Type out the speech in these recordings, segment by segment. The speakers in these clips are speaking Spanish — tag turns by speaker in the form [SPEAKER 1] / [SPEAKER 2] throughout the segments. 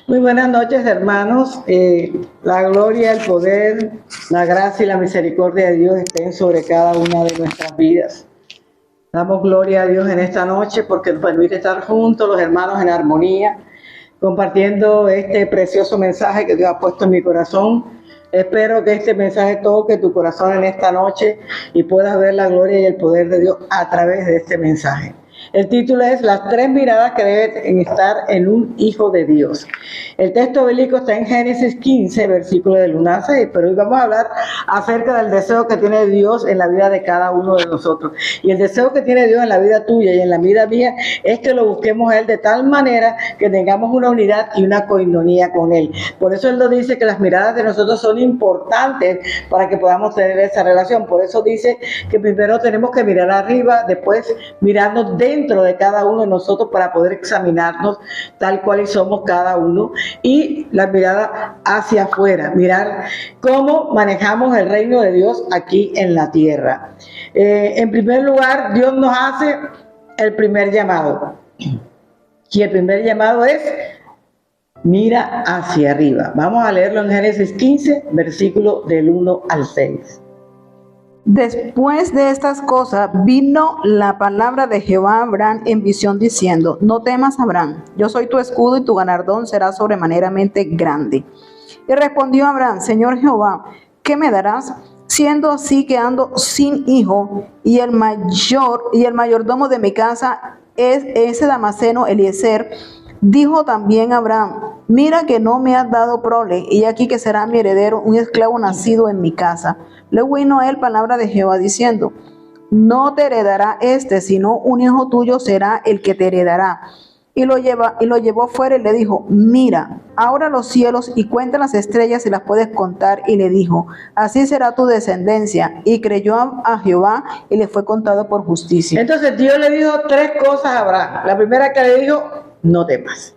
[SPEAKER 1] Muy buenas noches, hermanos. La gloria, el poder, la gracia y la misericordia de Dios estén sobre cada una de nuestras vidas. Damos gloria a Dios en esta noche porque nos permite estar juntos, los hermanos, en armonía, compartiendo este precioso mensaje que Dios ha puesto en mi corazón. Espero que este mensaje toque tu corazón en esta noche y puedas ver la gloria y el poder de Dios a través de este mensaje. El título es Las tres miradas que deben estar en un hijo de Dios. El texto bíblico está en Génesis 15, versículo del 1 al 6, pero hoy vamos a hablar acerca del deseo que tiene Dios en la vida de cada uno de nosotros. Y el deseo que tiene Dios en la vida tuya y en la vida mía es que lo busquemos a Él de tal manera que tengamos una unidad y una coinonía con Él. Por eso Él nos dice que las miradas de nosotros son importantes para que podamos tener esa relación. Por eso dice que primero tenemos que mirar arriba, después mirarnos dentro de cada uno de nosotros para poder examinarnos tal cual somos cada uno, y la mirada hacia afuera, mirar cómo manejamos el reino de Dios aquí en la tierra. En primer lugar, Dios nos hace el primer llamado, y el primer llamado es mira hacia arriba. Vamos a leerlo en Génesis 15, versículo del 1 al 6.
[SPEAKER 2] Después de estas cosas vino la palabra de Jehová a Abraham en visión diciendo: No temas, Abraham, yo soy tu escudo y tu galardón será sobremaneramente grande. Y respondió Abraham: Señor Jehová, ¿qué me darás? Siendo así que ando sin hijo, y el mayordomo de mi casa es ese Damaseno Eliezer. Dijo también Abraham: Mira que no me has dado prole, y aquí que será mi heredero un esclavo nacido en mi casa. Luego vino a él palabra de Jehová diciendo: No te heredará sino un hijo tuyo será el que te heredará. Y lo llevó fuera y le dijo: Mira ahora los cielos y cuenta las estrellas si las puedes contar. Y le dijo: Así será tu descendencia. Y creyó a Jehová y le fue contado por justicia.
[SPEAKER 1] Entonces Dios le dijo tres cosas a Abraham. La primera que le dijo: no temas.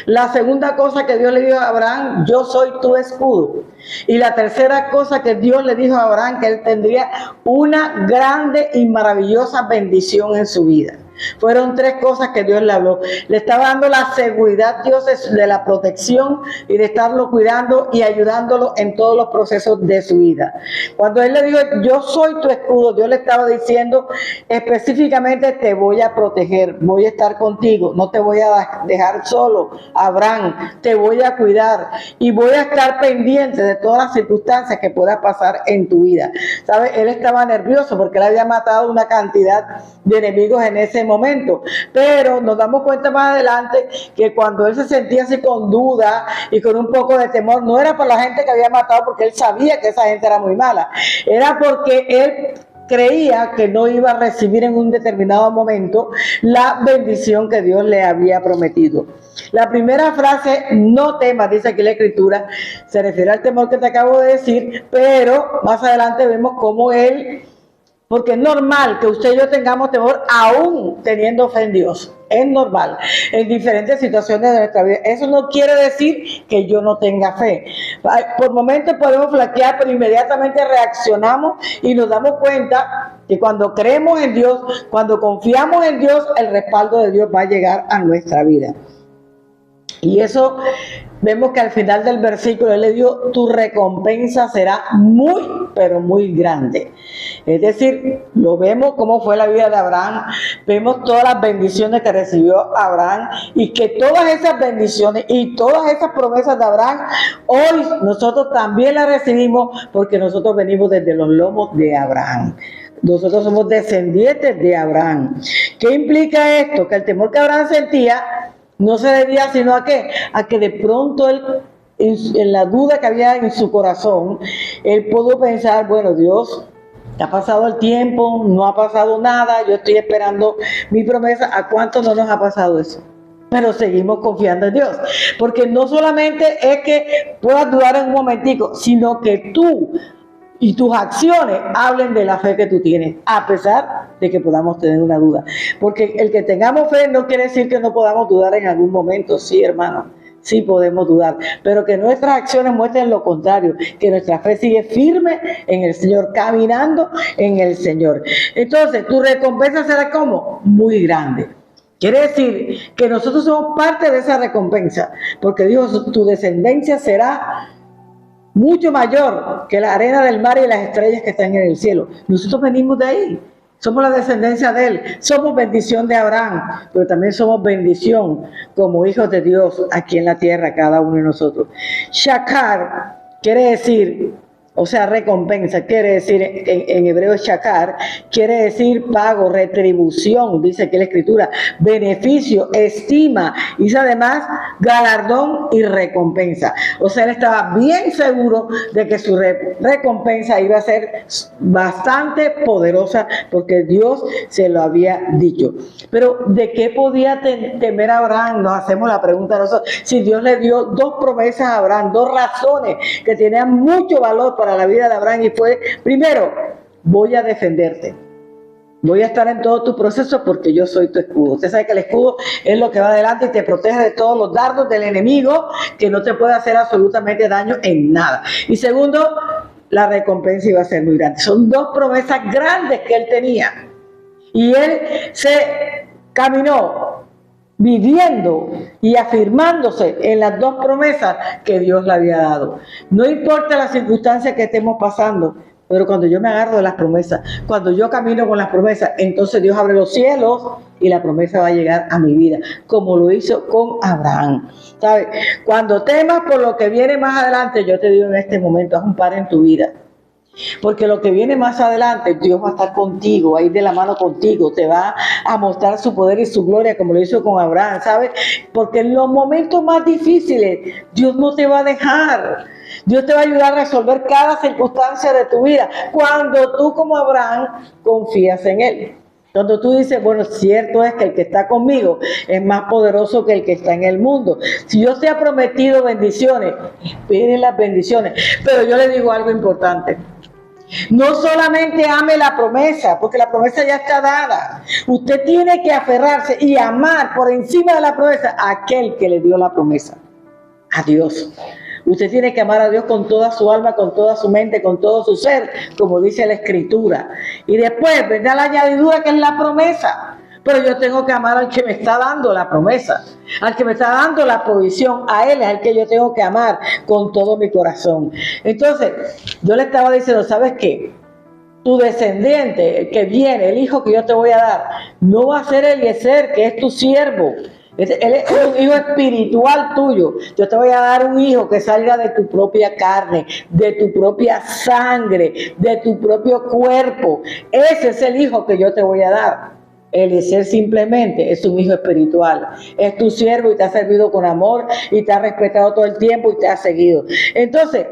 [SPEAKER 1] La segunda cosa que Dios le dijo a Abraham: yo soy tu escudo. Y la tercera cosa que Dios le dijo a Abraham: que él tendría una grande y maravillosa bendición en su vida. Fueron tres cosas que Dios le habló. Le estaba dando la seguridad Dios de la protección y de estarlo cuidando y ayudándolo en todos los procesos de su vida. Cuando él le dijo: yo soy tu escudo, Dios le estaba diciendo específicamente: te voy a proteger, voy a estar contigo, no te voy a dejar solo, Abraham, te voy a cuidar y voy a estar pendiente de todas las circunstancias que puedan pasar en tu vida. ¿Sabes? Él estaba nervioso porque él había matado una cantidad de enemigos en ese momento, pero nos damos cuenta más adelante que cuando él se sentía así con duda y con un poco de temor, no era por la gente que había matado, porque él sabía que esa gente era muy mala, era porque él creía que no iba a recibir en un determinado momento la bendición que Dios le había prometido. La primera frase, no temas, dice aquí la escritura, se refiere al temor que te acabo de decir, pero más adelante vemos cómo él, porque es normal que usted y yo tengamos temor aún teniendo fe en Dios. Es normal en diferentes situaciones de nuestra vida. Eso no quiere decir que yo no tenga fe. Por momentos podemos flaquear, pero inmediatamente reaccionamos y nos damos cuenta que cuando creemos en Dios, cuando confiamos en Dios, el respaldo de Dios va a llegar a nuestra vida. Y eso vemos que al final del versículo él le dijo: tu recompensa será muy, pero muy grande. Es decir, lo vemos cómo fue la vida de Abraham, vemos todas las bendiciones que recibió Abraham, y que todas esas bendiciones y todas esas promesas de Abraham, hoy nosotros también las recibimos, porque nosotros venimos desde los lomos de Abraham. Nosotros somos descendientes de Abraham. ¿Qué implica esto? Que el temor que Abraham sentía no se debía sino a qué, a que de pronto él, en la duda que había en su corazón, él pudo pensar: bueno, Dios, ha pasado el tiempo, no ha pasado nada, yo estoy esperando mi promesa. ¿A cuánto no nos ha pasado eso? Pero seguimos confiando en Dios, porque no solamente es que puedas dudar en un momentico, sino que tú y tus acciones hablen de la fe que tú tienes, a pesar de que podamos tener una duda. Porque el que tengamos fe no quiere decir que no podamos dudar en algún momento. Sí, hermano, sí podemos dudar, pero que nuestras acciones muestren lo contrario, que nuestra fe sigue firme en el Señor, caminando en el Señor. Entonces, tu recompensa será ¿cómo? Muy grande. Quiere decir que nosotros somos parte de esa recompensa, porque dijo, tu descendencia será mucho mayor que la arena del mar y las estrellas que están en el cielo. Nosotros venimos de ahí, somos la descendencia de él, somos bendición de Abraham, pero también somos bendición como hijos de Dios aquí en la tierra, cada uno de nosotros. Shakar quiere decir, o sea, recompensa, quiere decir, en hebreo shakar, quiere decir pago, retribución, dice aquí la escritura, beneficio, estima, y además galardón y recompensa. O sea, él estaba bien seguro de que su recompensa iba a ser bastante poderosa, porque Dios se lo había dicho. Pero, ¿de qué podía temer Abraham? Nos hacemos la pregunta nosotros. Si Dios le dio dos promesas a Abraham, dos razones que tenían mucho valor para la vida de Abraham, y fue, primero, voy a defenderte, voy a estar en todo tu proceso porque yo soy tu escudo. Usted sabe que el escudo es lo que va adelante y te protege de todos los dardos del enemigo, que no te puede hacer absolutamente daño en nada. Y segundo, la recompensa iba a ser muy grande. Son dos promesas grandes que él tenía, y él se caminó viviendo y afirmándose en las dos promesas que Dios le había dado. No importa las circunstancias que estemos pasando, pero cuando yo me agarro de las promesas, cuando yo camino con las promesas, entonces Dios abre los cielos y la promesa va a llegar a mi vida, como lo hizo con Abraham. ¿Sabes? Cuando temas por lo que viene más adelante, yo te digo en este momento, haz un par en tu vida. Porque lo que viene más adelante, Dios va a estar contigo, va a ir de la mano contigo, te va a mostrar su poder y su gloria como lo hizo con Abraham, ¿sabes? Porque en los momentos más difíciles, Dios no te va a dejar. Dios te va a ayudar a resolver cada circunstancia de tu vida cuando tú, como Abraham, confías en Él. Cuando tú dices, bueno, cierto es que el que está conmigo es más poderoso que el que está en el mundo. Si Dios te ha prometido bendiciones, esperen las bendiciones. Pero yo le digo algo importante. No solamente ame la promesa, porque la promesa ya está dada. Usted tiene que aferrarse y amar por encima de la promesa a aquel que le dio la promesa, a Dios. Usted tiene que amar a Dios con toda su alma, con toda su mente, con todo su ser, como dice la Escritura. Y después vendrá la añadidura, que es la promesa. Pero yo tengo que amar al que me está dando la promesa, al que me está dando la provisión. A Él es al que yo tengo que amar con todo mi corazón. Entonces, yo le estaba diciendo, ¿sabes qué? Tu descendiente, el que viene, el hijo que yo te voy a dar, no va a ser Eliezer, que es tu siervo. Él es un hijo espiritual tuyo. Yo te voy a dar un hijo que salga de tu propia carne, de tu propia sangre, de tu propio cuerpo. Ese es el hijo que yo te voy a dar. Eliezer simplemente es un hijo espiritual. Es tu siervo y te ha servido con amor y te ha respetado todo el tiempo y te ha seguido. Entonces,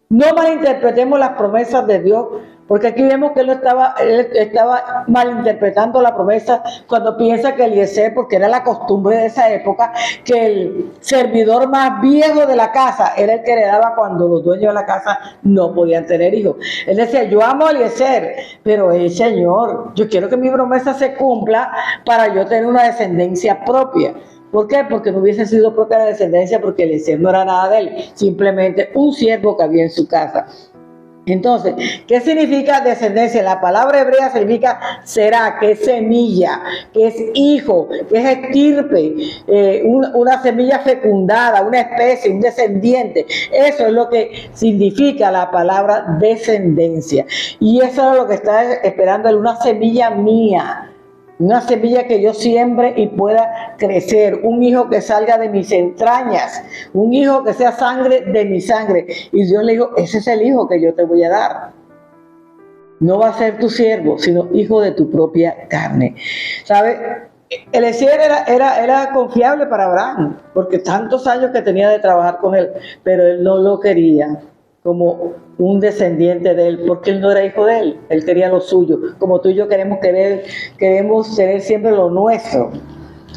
[SPEAKER 1] no malinterpretemos las promesas de Dios, porque aquí vemos que él estaba malinterpretando la promesa cuando piensa que Eliezer, porque era la costumbre de esa época, que el servidor más viejo de la casa era el que heredaba cuando los dueños de la casa no podían tener hijos. Él decía, yo amo a Eliezer, pero Señor, yo quiero que mi promesa se cumpla para yo tener una descendencia propia. ¿Por qué? Porque no hubiese sido propia la descendencia, porque Eliezer no era nada de él, simplemente un siervo que había en su casa. Entonces, ¿qué significa descendencia? La palabra hebrea significa será, que es semilla, que es hijo, que es estirpe, una semilla fecundada, una especie, un descendiente. Eso es lo que significa la palabra descendencia. Y eso es lo que está esperando él, una semilla mía. Una semilla que yo siembre y pueda crecer. Un hijo que salga de mis entrañas. Un hijo que sea sangre de mi sangre. Y Dios le dijo, ese es el hijo que yo te voy a dar. No va a ser tu siervo, sino hijo de tu propia carne. ¿Sabes? Eliezer era confiable para Abraham, porque tantos años que tenía de trabajar con él, pero él no lo quería como un descendiente de él, porque él no era hijo de él, él quería lo suyo, como tú y yo queremos tener siempre lo nuestro,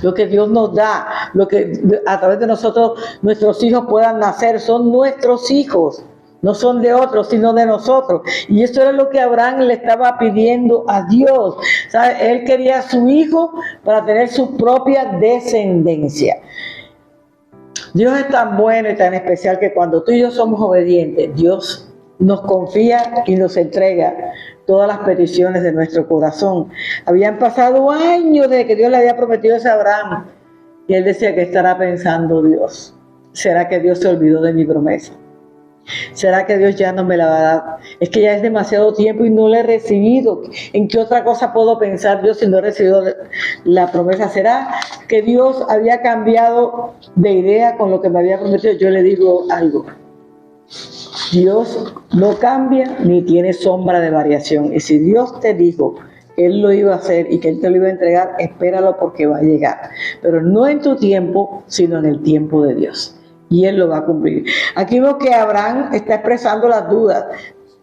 [SPEAKER 1] lo que Dios nos da, lo que a través de nosotros nuestros hijos puedan nacer, son nuestros hijos, no son de otros, sino de nosotros. Y eso era lo que Abraham le estaba pidiendo a Dios. ¿Sabe? Él quería a su hijo para tener su propia descendencia. Dios es tan bueno y tan especial que cuando tú y yo somos obedientes, Dios nos confía y nos entrega todas las peticiones de nuestro corazón. Habían pasado años desde que Dios le había prometido eso a Abraham. Y él decía, ¿qué estará pensando Dios? ¿Será que Dios se olvidó de mi promesa? ¿Será que Dios ya no me la va a dar? Es que ya es demasiado tiempo y no la he recibido. ¿En qué otra cosa puedo pensar yo si no he recibido la promesa? ¿Será que Dios había cambiado de idea con lo que me había prometido? Yo le digo algo. Dios no cambia ni tiene sombra de variación. Y si Dios te dijo que Él lo iba a hacer y que Él te lo iba a entregar, espéralo porque va a llegar. Pero no en tu tiempo, sino en el tiempo de Dios. Y Él lo va a cumplir. Aquí veo que Abraham está expresando las dudas.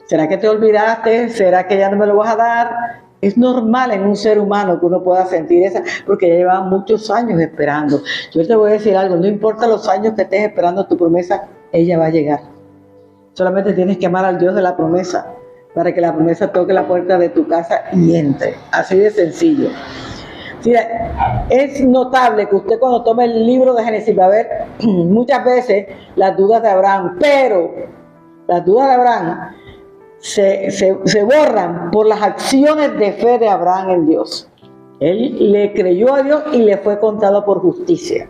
[SPEAKER 1] ¿Será que te olvidaste? ¿Será que ya no me lo vas a dar? Es normal en un ser humano que uno pueda sentir esa, porque ya llevaban muchos años esperando. Yo te voy a decir algo, no importa los años que estés esperando tu promesa, ella va a llegar. Solamente tienes que amar al Dios de la promesa, para que la promesa toque la puerta de tu casa y entre. Así de sencillo. Mira, es notable que usted cuando tome el libro de Génesis va a ver muchas veces las dudas de Abraham, pero las dudas de Abraham se borran por las acciones de fe de Abraham en Dios. Él le creyó a Dios y le fue contado por justicia.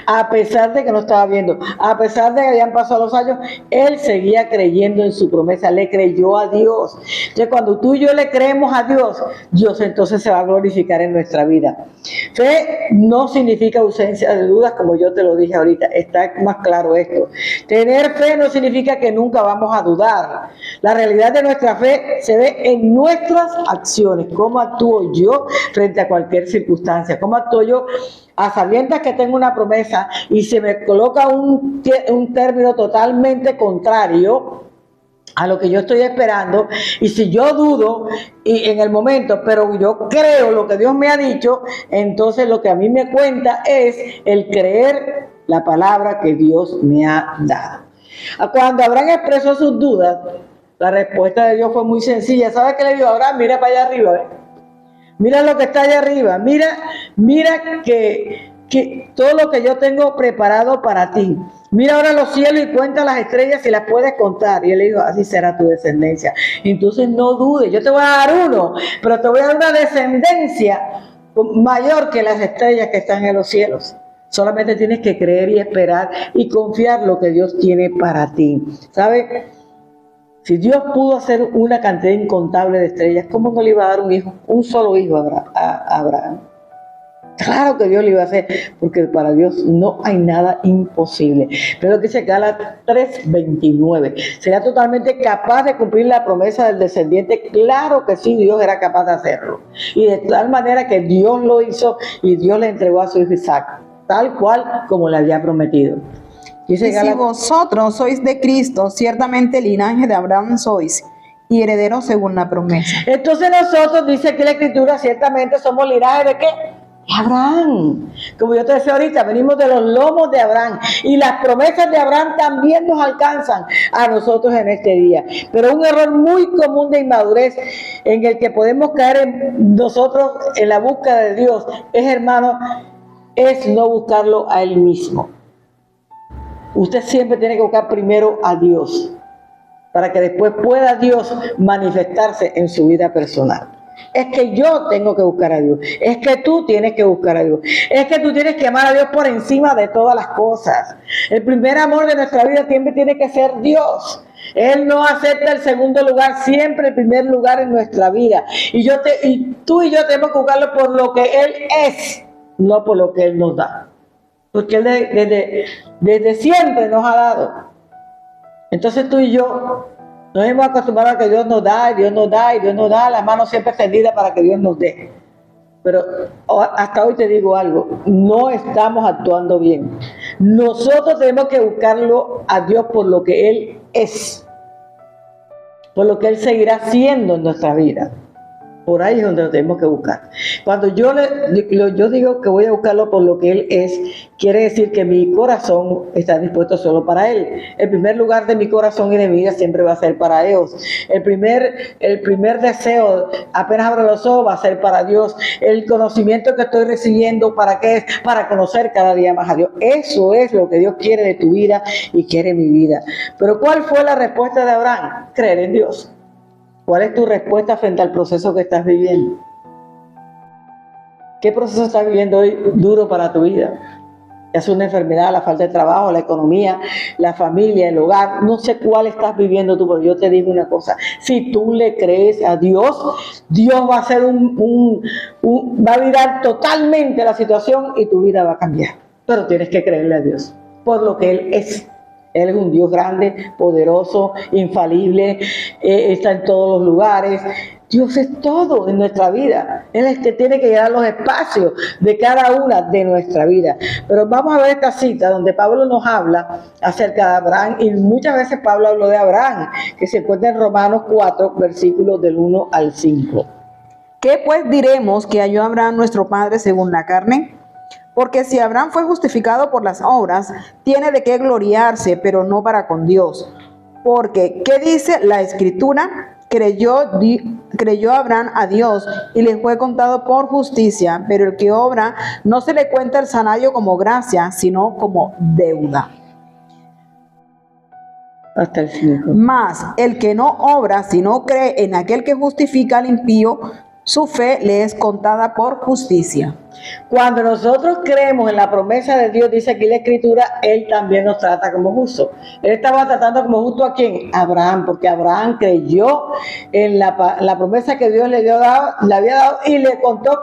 [SPEAKER 1] A pesar de que no estaba viendo, a pesar de que habían pasado los años, él seguía creyendo en su promesa, le creyó a Dios. Entonces, cuando tú y yo le creemos a Dios, Dios entonces se va a glorificar en nuestra vida. Fe no significa ausencia de dudas, como yo te lo dije ahorita, está más claro esto. Tener fe no significa que nunca vamos a dudar. La realidad de nuestra fe se ve en nuestras acciones, cómo actúo yo frente a cualquier circunstancia, cómo actúo yo a sabiendas que tengo una promesa y se me coloca un término totalmente contrario a lo que yo estoy esperando, y si yo dudo y en el momento, pero yo creo lo que Dios me ha dicho, entonces lo que a mí me cuenta es el creer la palabra que Dios me ha dado. Cuando Abraham expresó sus dudas, la respuesta de Dios fue muy sencilla. ¿Sabe qué le dijo a Abraham? Mira para allá arriba, ¿eh? Mira lo que está allá arriba, mira que todo lo que yo tengo preparado para ti. Mira ahora los cielos y cuenta las estrellas si las puedes contar. Y él le dijo, así será tu descendencia. Entonces no dudes, yo te voy a dar uno, pero te voy a dar una descendencia mayor que las estrellas que están en los cielos. Solamente tienes que creer y esperar y confiar lo que Dios tiene para ti. ¿Sabes? Si Dios pudo hacer una cantidad incontable de estrellas, ¿cómo no le iba a dar un hijo, un solo hijo a Abraham? Claro que Dios le iba a hacer, porque para Dios no hay nada imposible. Pero lo que dice Gálatas 3:29, ¿será totalmente capaz de cumplir la promesa del descendiente? Claro que sí, Dios era capaz de hacerlo. Y de tal manera que Dios lo hizo y Dios le entregó a su hijo Isaac, tal cual como le había prometido.
[SPEAKER 2] Dice y si vosotros sois de Cristo, ciertamente el linaje de Abraham sois, y herederos según la promesa.
[SPEAKER 1] Entonces nosotros, dice aquí la Escritura, ciertamente somos linaje de ¿qué? De Abraham. Como yo te decía ahorita, venimos de los lomos de Abraham, y las promesas de Abraham también nos alcanzan a nosotros en este día. Pero un error muy común de inmadurez en el que podemos caer nosotros en la búsqueda de Dios es, hermano, es no buscarlo a Él mismo. Usted siempre tiene que buscar primero a Dios, para que después pueda Dios manifestarse en su vida personal. Es que yo tengo que buscar a Dios, es que tú tienes que buscar a Dios, es que tú tienes que amar a Dios por encima de todas las cosas. El primer amor de nuestra vida siempre tiene que ser Dios. Él no acepta el segundo lugar, siempre el primer lugar en nuestra vida. Y tú y yo tenemos que buscarlo por lo que Él es, no por lo que Él nos da. Porque Él desde siempre nos ha dado. Entonces tú y yo nos hemos acostumbrado a que Dios nos da, y Dios nos da, y Dios nos da, la mano siempre extendida para que Dios nos dé. Pero hasta hoy te digo algo, no estamos actuando bien. Nosotros tenemos que buscarlo a Dios por lo que Él es, por lo que Él seguirá siendo en nuestra vida. Por ahí es donde lo tenemos que buscar. Cuando yo digo que voy a buscarlo por lo que Él es, quiere decir que mi corazón está dispuesto solo para Él. El primer lugar de mi corazón y de mi vida siempre va a ser para Dios. El primer deseo, apenas abro los ojos, va a ser para Dios. El conocimiento que estoy recibiendo, ¿para qué es? Para conocer cada día más a Dios. Eso es lo que Dios quiere de tu vida y quiere mi vida. Pero ¿cuál fue la respuesta de Abraham? Creer en Dios. ¿Cuál es tu respuesta frente al proceso que estás viviendo? ¿Qué proceso estás viviendo hoy duro para tu vida? Es una enfermedad, la falta de trabajo, la economía, la familia, el hogar. No sé cuál estás viviendo tú, pero yo te digo una cosa. Si tú le crees a Dios, Dios va a hacer va a virar totalmente la situación y tu vida va a cambiar. Pero tienes que creerle a Dios por lo que Él es. Él es un Dios grande, poderoso, infalible, está en todos los lugares. Dios es todo en nuestra vida. Él es el que tiene que llenar los espacios de cada una de nuestra vida. Pero vamos a ver esta cita donde Pablo nos habla acerca de Abraham, y muchas veces Pablo habló de Abraham, que se encuentra en Romanos 4, versículos del 1 al 5.
[SPEAKER 2] ¿Qué pues diremos que halló Abraham nuestro padre según la carne? Porque si Abraham fue justificado por las obras, tiene de qué gloriarse, pero no para con Dios. Porque, ¿qué dice la Escritura? Creyó Abraham a Dios y le fue contado por justicia, pero el que obra no se le cuenta el salario como gracia, sino como deuda.
[SPEAKER 1] Hasta el 5.
[SPEAKER 2] Mas el que no obra, sino cree en aquel que justifica al impío, su fe le es contada por justicia.
[SPEAKER 1] Cuando nosotros creemos en la promesa de Dios, dice aquí la Escritura, Él también nos trata como justos. Él estaba tratando como justo a ¿quién? A Abraham, porque Abraham creyó en la promesa que Dios le había dado y le contó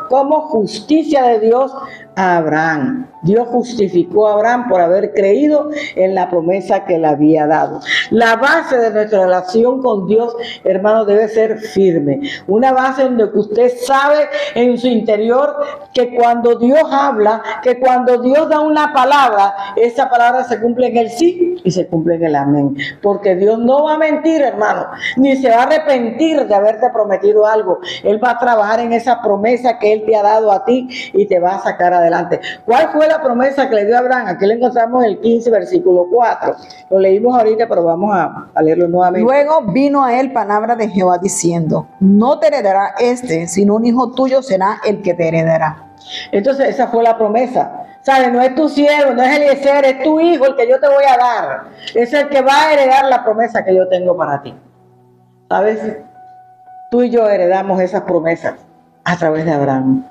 [SPEAKER 1] como justicia de Dios a Abraham. Dios justificó a Abraham por haber creído en la promesa que le había dado. La base de nuestra relación con Dios, hermano, debe ser firme. Una base en la que usted sabe en su interior que cuando Dios habla, que cuando Dios da una palabra, esa palabra se cumple en el sí y se cumple en el amén. Porque Dios no va a mentir, hermano, ni se va a arrepentir de haberte prometido algo. Él va a trabajar en esa promesa que Él te ha dado a ti y te va a sacar adelante. ¿Cuál fue la promesa que le dio a Abraham? Aquí lo encontramos en el 15, versículo 4. Lo leímos ahorita, pero vamos a leerlo nuevamente.
[SPEAKER 2] Luego vino a él palabra de Jehová diciendo: no te heredará sino un hijo tuyo será el que te heredará.
[SPEAKER 1] Entonces esa fue la promesa. ¿Sabes? No es tu siervo, no es Eliezer, es tu hijo el que yo te voy a dar. Es el que va a heredar la promesa que yo tengo para ti. ¿Sabes? Tú y yo heredamos esas promesas a través de Abraham.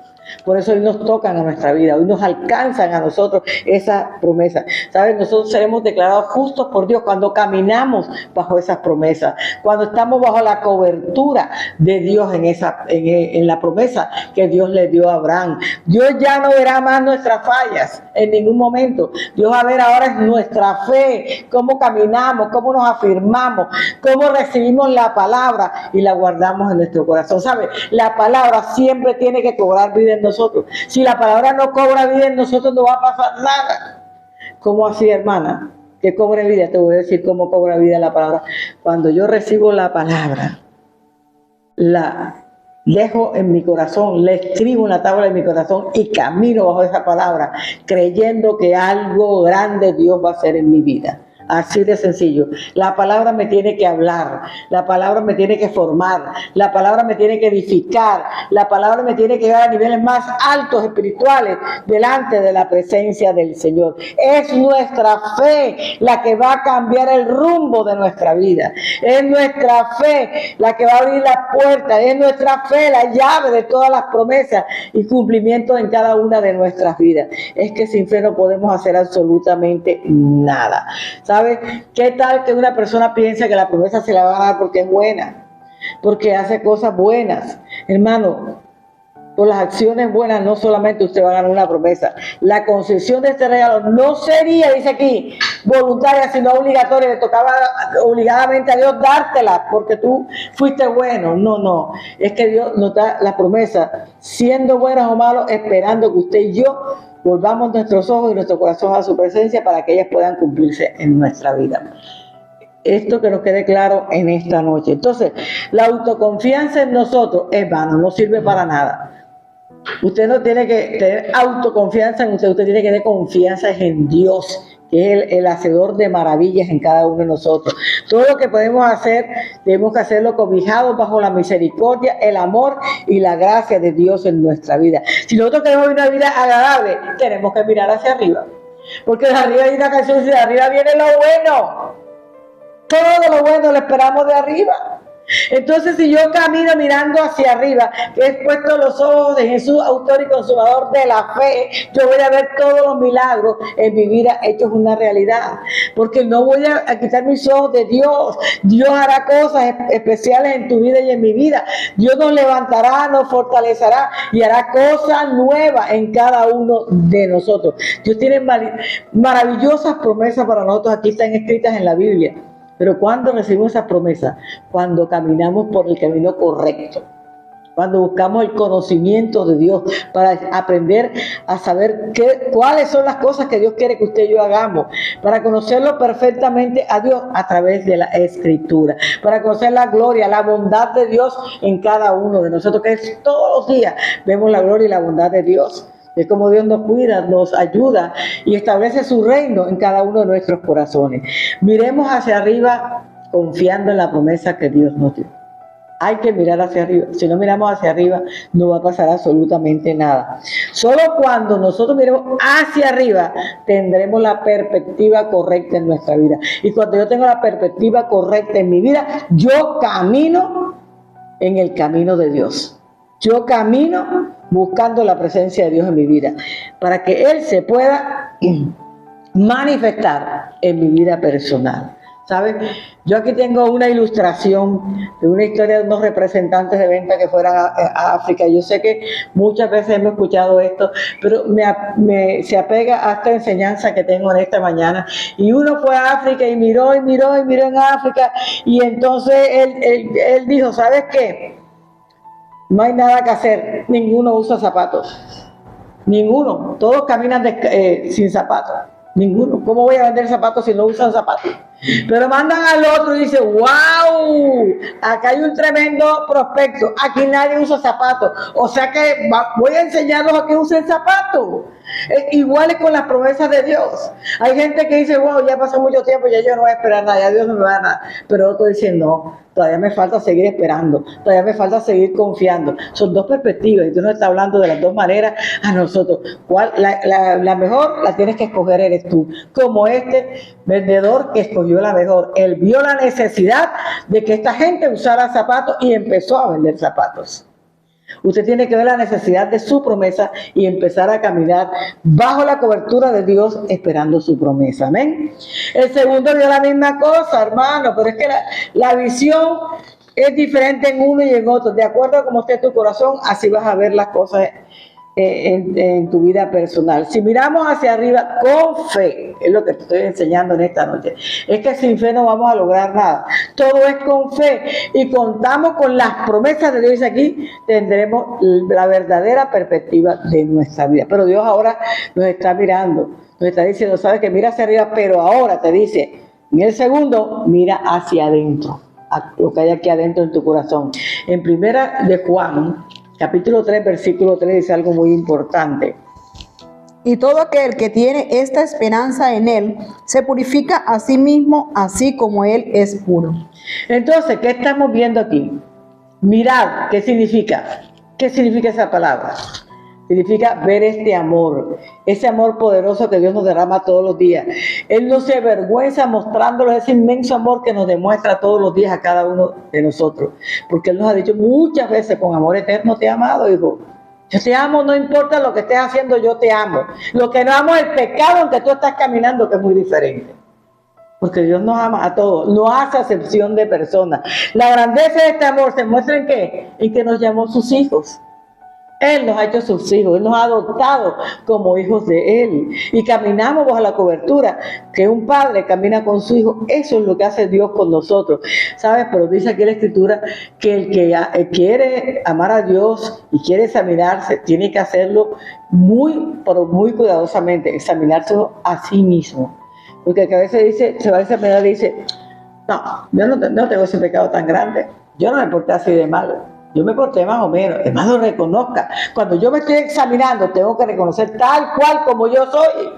[SPEAKER 1] Por eso hoy nos tocan a nuestra vida, hoy nos alcanzan a nosotros esas promesas. ¿Sabes? Nosotros seremos declarados justos por Dios cuando caminamos bajo esas promesas, cuando estamos bajo la cobertura de Dios en la promesa que Dios le dio a Abraham. Dios ya no verá más nuestras fallas en ningún momento. Dios va a ver ahora nuestra fe, cómo caminamos, cómo nos afirmamos, cómo recibimos la palabra y la guardamos en nuestro corazón. ¿Sabes? La palabra siempre tiene que cobrar vida en nosotros. Si la palabra no cobra vida en nosotros, no va a pasar nada. ¿Cómo así, hermana? Que cobre vida. Te voy a decir cómo cobra vida la palabra. Cuando yo recibo la palabra, la dejo en mi corazón, le escribo una tabla en mi corazón y camino bajo esa palabra, creyendo que algo grande Dios va a hacer en mi vida. Así de sencillo. La palabra me tiene que hablar, la palabra me tiene que formar, la palabra me tiene que edificar, la palabra me tiene que llevar a niveles más altos espirituales delante de la presencia del Señor. Es nuestra fe la que va a cambiar el rumbo de nuestra vida. Es nuestra fe la que va a abrir las puertas. Es nuestra fe la llave de todas las promesas y cumplimientos en cada una de nuestras vidas. Es que sin fe no podemos hacer absolutamente nada. ¿Sabes? ¿Qué tal que una persona piensa que la promesa se la va a dar porque es buena? Porque hace cosas buenas. Hermano, por las acciones buenas no solamente usted va a ganar una promesa. La concesión de este regalo no sería, dice aquí, voluntaria, sino obligatoria. Le tocaba obligadamente a Dios dártela porque tú fuiste bueno. No. Es que Dios nos da la promesa, siendo buenos o malos, esperando que usted y yo volvamos nuestros ojos y nuestro corazón a su presencia para que ellas puedan cumplirse en nuestra vida. esto que nos quede claro en esta noche. Entonces, la autoconfianza en nosotros es vano, no sirve para nada. Usted no tiene que tener autoconfianza en usted, usted tiene que tener confianza en Dios, que es el hacedor de maravillas en cada uno de nosotros. Todo lo que podemos hacer, tenemos que hacerlo cobijados bajo la misericordia, el amor y la gracia de Dios en nuestra vida. Si nosotros queremos una vida agradable, tenemos que mirar hacia arriba. Porque de arriba hay una canción y de arriba viene lo bueno. Todo lo bueno lo esperamos de arriba. Entonces, si yo camino mirando hacia arriba, que he puesto los ojos de Jesús, autor y consumador de la fe, yo voy a ver todos los milagros en mi vida hechos una realidad. Porque no voy a quitar mis ojos de Dios. Dios hará cosas especiales en tu vida y en mi vida. Dios nos levantará, nos fortalecerá y hará cosas nuevas en cada uno de nosotros. Dios tiene maravillosas promesas para nosotros. Aquí están escritas en la Biblia. Pero ¿cuándo recibimos esas promesas? Cuando caminamos por el camino correcto. Cuando buscamos el conocimiento de Dios para aprender a saber cuáles son las cosas que Dios quiere que usted y yo hagamos. Para conocerlo perfectamente a Dios a través de la Escritura. Para conocer la gloria, la bondad de Dios en cada uno de nosotros. Que es todos los días vemos la gloria y la bondad de Dios. Es como Dios nos cuida, nos ayuda y establece su reino en cada uno de nuestros corazones. Miremos hacia arriba confiando en la promesa que Dios nos dio. Hay que mirar hacia arriba. Si no miramos hacia arriba, no va a pasar absolutamente nada. Solo cuando nosotros miremos hacia arriba, tendremos la perspectiva correcta en nuestra vida. Y cuando yo tengo la perspectiva correcta en mi vida, yo camino en el camino de Dios. Yo camino buscando la presencia de Dios en mi vida, para que Él se pueda manifestar en mi vida personal. ¿Sabes? Yo aquí tengo una ilustración de una historia de unos representantes de venta que fueron a África. Yo sé que muchas veces hemos escuchado esto, pero se apega a esta enseñanza que tengo en esta mañana. Y uno fue a África y miró en África, y entonces él dijo, ¿sabes qué? No hay nada que hacer, ninguno usa zapatos, ninguno, todos caminan sin zapatos, ninguno. ¿Cómo voy a vender zapatos si no usan zapatos? Pero mandan al otro y dice, wow, acá hay un tremendo prospecto, aquí nadie usa zapatos, o sea que voy a enseñarlos a que usen zapatos. Igual es con las promesas de Dios. Hay gente que dice, wow, ya pasó mucho tiempo, ya yo no voy a esperar nada, ya Dios no me va a dar nada. Pero otro dice, no, todavía me falta seguir esperando, todavía me falta seguir confiando. Son dos perspectivas y Dios nos está hablando de las dos maneras a nosotros. La mejor la tienes que escoger eres tú, como este vendedor que escogió la mejor. Él vio la necesidad de que esta gente usara zapatos y empezó a vender zapatos. Usted tiene que ver la necesidad de su promesa y empezar a caminar bajo la cobertura de Dios esperando su promesa. Amén. El segundo vio la misma cosa, hermano, pero es que la visión es diferente en uno y en otro. De acuerdo a cómo esté tu corazón, así vas a ver las cosas en tu vida personal. Si miramos hacia arriba con fe, es lo que te estoy enseñando en esta noche, es que sin fe no vamos a lograr nada. Todo es con fe y contamos con las promesas de Dios. Aquí tendremos la verdadera perspectiva de nuestra vida. Pero Dios ahora nos está mirando, nos está diciendo, sabes que mira hacia arriba, pero ahora te dice, en el segundo, mira hacia adentro, a lo que hay aquí adentro en tu corazón. En primera de Juan, capítulo 3, versículo 3, dice algo muy importante.
[SPEAKER 2] Y todo aquel que tiene esta esperanza en Él, se purifica a sí mismo, así como Él es puro.
[SPEAKER 1] Entonces, ¿qué estamos viendo aquí? Mirad, ¿qué significa? ¿Qué significa esa palabra? Significa ver este amor, ese amor poderoso que Dios nos derrama todos los días. Él no se avergüenza mostrándonos ese inmenso amor que nos demuestra todos los días a cada uno de nosotros. Porque Él nos ha dicho muchas veces, con amor eterno te he amado, hijo. Yo te amo, no importa lo que estés haciendo, yo te amo. Lo que no amo es el pecado en que tú estás caminando, que es muy diferente. Porque Dios nos ama a todos, no hace acepción de personas. La grandeza de este amor se muestra en ¿qué? En que nos llamó sus hijos. Él nos ha hecho sus hijos, Él nos ha adoptado como hijos de Él. Y caminamos bajo la cobertura que un padre camina con su hijo. Eso es lo que hace Dios con nosotros. ¿Sabes? Pero dice aquí la Escritura que el que quiere amar a Dios y quiere examinarse, tiene que hacerlo muy cuidadosamente, examinárselo a sí mismo. Porque a veces dice, se va a examinar y dice, No, yo no tengo ese pecado tan grande. Yo no me porté así de malo. Yo me porté más o menos. Hermano, reconozca. Cuando yo me estoy examinando, tengo que reconocer tal cual como yo soy.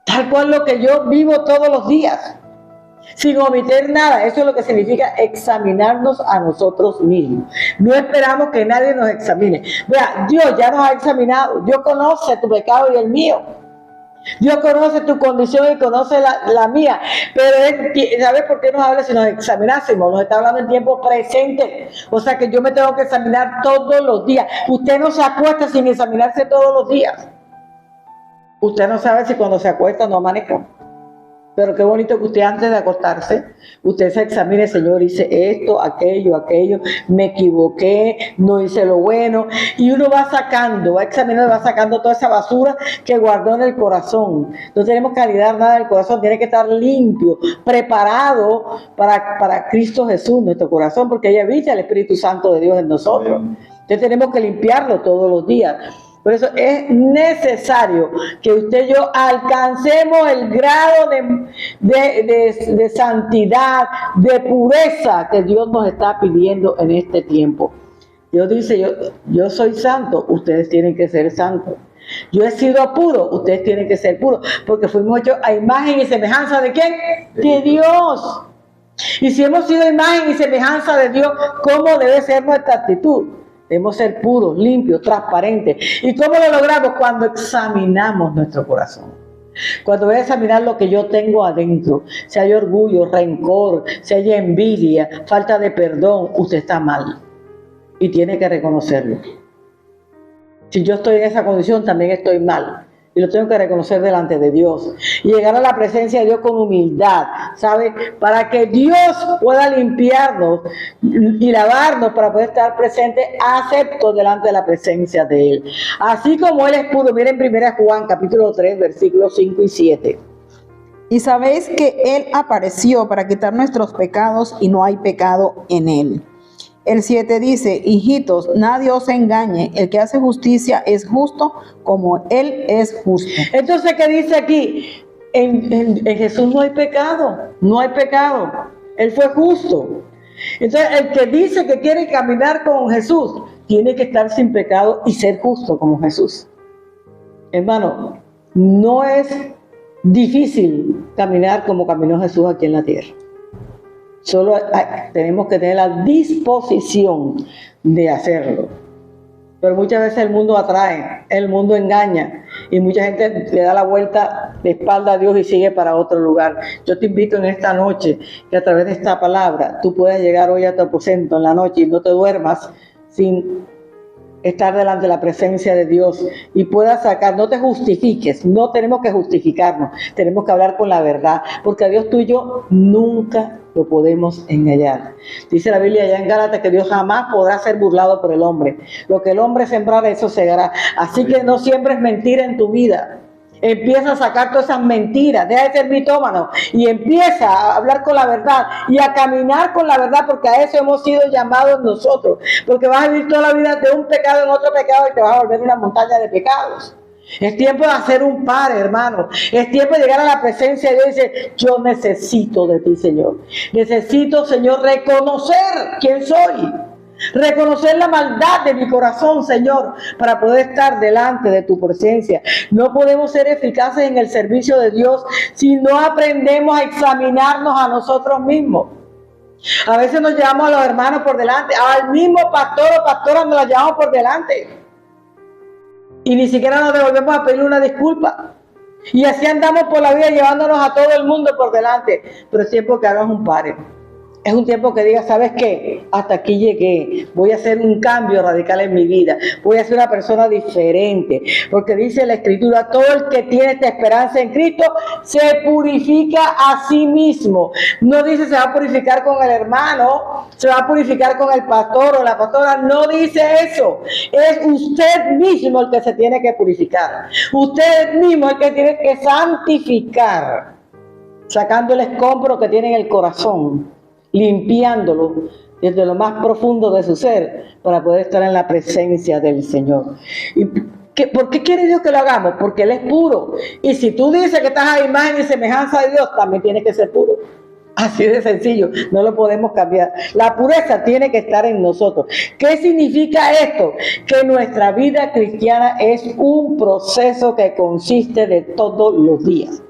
[SPEAKER 1] Tal cual lo que yo vivo todos los días. Sin omitir nada. Eso es lo que significa examinarnos a nosotros mismos. No esperamos que nadie nos examine. Vea, Dios ya nos ha examinado. Dios conoce tu pecado y el mío. Dios conoce tu condición y conoce la mía. Pero ¿sabes por qué nos habla si nos examinásemos? Nos está hablando en tiempo presente. O sea que yo me tengo que examinar todos los días. Usted no se acuesta sin examinarse todos los días. Usted no sabe si cuando se acuesta no amanezca. Pero qué bonito que usted antes de acostarse, usted se examine, Señor, hice esto, aquello, me equivoqué, no hice lo bueno. Y uno va sacando, va examinando, va sacando toda esa basura que guardó en el corazón. No tenemos que aliviar nada del corazón, tiene que estar limpio, preparado para Cristo Jesús, nuestro corazón, porque ahí habita el Espíritu Santo de Dios en nosotros. Entonces tenemos que limpiarlo todos los días. Por eso es necesario que usted y yo alcancemos el grado de santidad, de pureza que Dios nos está pidiendo en este tiempo. Dios dice, yo soy santo, ustedes tienen que ser santos. Yo he sido puro, ustedes tienen que ser puros, porque fuimos hechos a imagen y semejanza ¿de quién? De Dios. Y si hemos sido imagen y semejanza de Dios, ¿cómo debe ser nuestra actitud? Debemos ser puros, limpios, transparentes. ¿Y cómo lo logramos? Cuando examinamos nuestro corazón. Cuando voy a examinar lo que yo tengo adentro, si hay orgullo, rencor, si hay envidia, falta de perdón, usted está mal. Y tiene que reconocerlo. Si yo estoy en esa condición, también estoy mal. Y lo tengo que reconocer delante de Dios. Y llegar a la presencia de Dios con humildad, ¿sabe? Para que Dios pueda limpiarnos y lavarnos para poder estar presente, acepto delante de la presencia de Él. Así como Él es puro. Miren 1 Juan capítulo 3, versículos 5 y 7.
[SPEAKER 2] Y sabéis que Él apareció para quitar nuestros pecados y no hay pecado en Él. El 7 dice, hijitos, nadie os engañe, el que hace justicia es justo como Él es justo.
[SPEAKER 1] Entonces, ¿qué dice aquí? En Jesús no hay pecado, no hay pecado. Él fue justo. Entonces, el que dice que quiere caminar con Jesús, tiene que estar sin pecado y ser justo como Jesús. Hermano, no es difícil caminar como caminó Jesús aquí en la tierra. Solo tenemos que tener la disposición de hacerlo. Pero muchas veces el mundo atrae, el mundo engaña y mucha gente le da la vuelta de espalda a Dios y sigue para otro lugar. Yo te invito en esta noche que a través de esta palabra tú puedas llegar hoy a tu aposento en la noche y no te duermas sin estar delante de la presencia de Dios y puedas sacar, no te justifiques, no tenemos que justificarnos, tenemos que hablar con la verdad, porque a Dios tú y yo nunca lo podemos engañar. Dice la Biblia allá en Gálatas que Dios jamás podrá ser burlado por el hombre. Lo que el hombre sembrara, eso segará. Así que no siembres mentira en tu vida. Empieza a sacar todas esas mentiras, deja de ser mitómano y empieza a hablar con la verdad y a caminar con la verdad, porque a eso hemos sido llamados nosotros, porque vas a vivir toda la vida de un pecado en otro pecado y te vas a volver una montaña de pecados. Es tiempo de hacer un par, hermano. Es tiempo de llegar a la presencia de Dios y decir, yo necesito de ti, Señor. Necesito, Señor, reconocer quién soy. Reconocer la maldad de mi corazón, Señor, para poder estar delante de tu presencia. No podemos ser eficaces en el servicio de Dios si no aprendemos a examinarnos a nosotros mismos. A veces nos llevamos a los hermanos por delante, al mismo pastor o pastora nos la llevamos por delante. Y ni siquiera nos devolvemos a pedir una disculpa. Y así andamos por la vida llevándonos a todo el mundo por delante. Pero es tiempo que hagas un pare. Es un tiempo que digas, ¿sabes qué? Hasta aquí llegué. Voy a hacer un cambio radical en mi vida. Voy a ser una persona diferente. Porque dice la Escritura, todo el que tiene esta esperanza en Cristo se purifica a sí mismo. No dice se va a purificar con el hermano, se va a purificar con el pastor o la pastora. No dice eso. Es usted mismo el que se tiene que purificar. Usted mismo el que tiene que santificar. Sacando el escombro que tiene en el corazón. Limpiándolo desde lo más profundo de su ser para poder estar en la presencia del Señor. ¿Por qué quiere Dios que lo hagamos? Porque Él es puro. Y si tú dices que estás a imagen y semejanza de Dios, también tienes que ser puro. Así de sencillo, no lo podemos cambiar. La pureza tiene que estar en nosotros. ¿Qué significa esto? Que nuestra vida cristiana es un proceso que consiste de todos los días.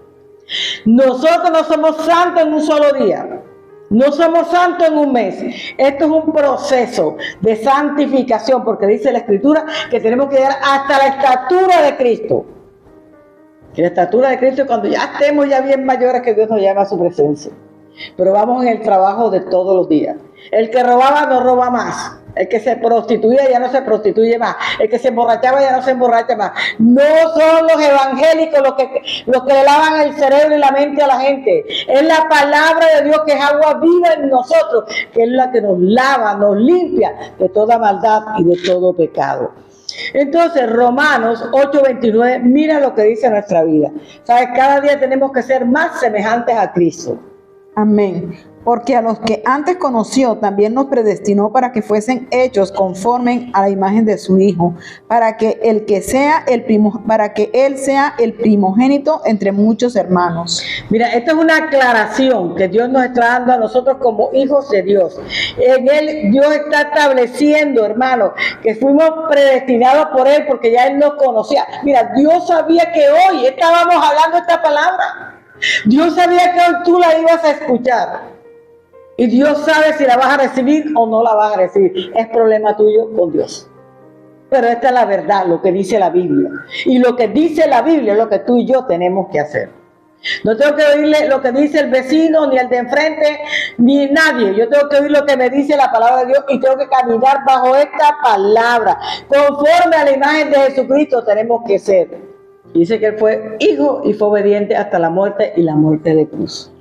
[SPEAKER 1] Nosotros no somos santos en un solo día. No somos santos en un mes. Esto es un proceso de santificación, porque dice la Escritura que tenemos que llegar hasta la estatura de Cristo. Que la estatura de Cristo es cuando ya estemos ya bien mayores, que Dios nos llama a su presencia. Pero vamos en el trabajo de todos los días. El que robaba no roba más. El que se prostituía ya no se prostituye más. El que se emborrachaba ya no se emborracha más. No son los evangélicos los que le lavan el cerebro y la mente a la gente. Es la palabra de Dios, que es agua viva en nosotros, que es la que nos lava, nos limpia de toda maldad y de todo pecado. Entonces, Romanos 8:29, mira lo que dice nuestra vida. ¿Sabes? Cada día tenemos que ser más semejantes a Cristo.
[SPEAKER 2] Amén. Porque a los que antes conoció, también nos predestinó para que fuesen hechos conforme a la imagen de su Hijo, para que él sea el primogénito entre muchos hermanos.
[SPEAKER 1] Mira, esta es una aclaración que Dios nos está dando a nosotros como hijos de Dios. En Él Dios está estableciendo, hermano, que fuimos predestinados por Él, porque ya Él nos conocía. Mira, Dios sabía que hoy estábamos hablando esta palabra. Dios sabía que hoy tú la ibas a escuchar. Y Dios sabe si la vas a recibir o no la vas a recibir. Es problema tuyo con Dios. Pero esta es la verdad, lo que dice la Biblia. Y lo que dice la Biblia es lo que tú y yo tenemos que hacer. No tengo que oírle lo que dice el vecino, ni el de enfrente, ni nadie. Yo tengo que oír lo que me dice la palabra de Dios y tengo que caminar bajo esta palabra. Conforme a la imagen de Jesucristo tenemos que ser. Dice que Él fue hijo y fue obediente hasta la muerte y la muerte de cruz.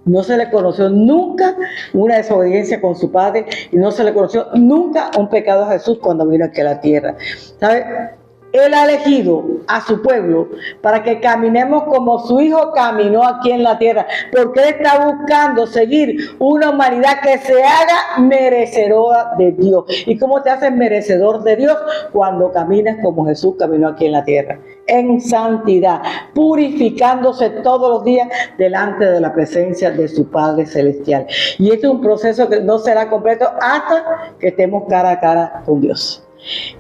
[SPEAKER 1] No se le conoció nunca una desobediencia con su padre y no se le conoció nunca un pecado a Jesús cuando vino aquí a la tierra. ¿Sabe? Él ha elegido a su pueblo para que caminemos como su Hijo caminó aquí en la tierra, porque Él está buscando seguir una humanidad que se haga merecedora de Dios. ¿Y cómo te haces merecedor de Dios? Cuando caminas como Jesús caminó aquí en la tierra, en santidad, purificándose todos los días delante de la presencia de su Padre Celestial. Y este es un proceso que no será completo hasta que estemos cara a cara con Dios.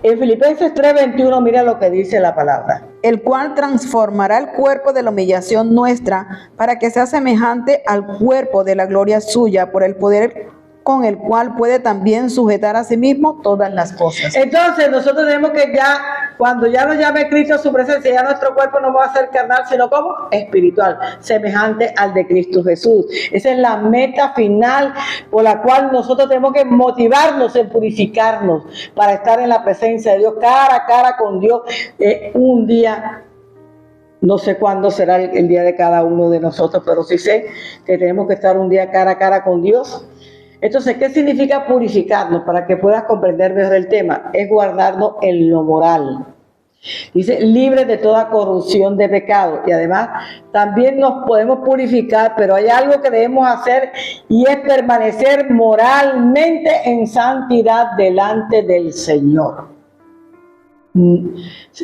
[SPEAKER 1] En Filipenses 3:21, mira lo que dice la palabra.
[SPEAKER 2] El cual transformará el cuerpo de la humillación nuestra para que sea semejante al cuerpo de la gloria suya, por el poder con el cual puede también sujetar a sí mismo todas las cosas.
[SPEAKER 1] Entonces nosotros tenemos que ya, cuando ya nos llame Cristo a su presencia, ya nuestro cuerpo no va a ser carnal, sino como espiritual, semejante al de Cristo Jesús. Esa es la meta final por la cual nosotros tenemos que motivarnos en purificarnos para estar en la presencia de Dios, cara a cara con Dios, un día. No sé cuándo será el día de cada uno de nosotros, pero sí sé que tenemos que estar un día cara a cara con Dios. Entonces, ¿qué significa purificarnos? Para que puedas comprender mejor el tema, es guardarnos en lo moral. Dice, libres de toda corrupción de pecado. Y además, también nos podemos purificar, pero hay algo que debemos hacer y es permanecer moralmente en santidad delante del Señor.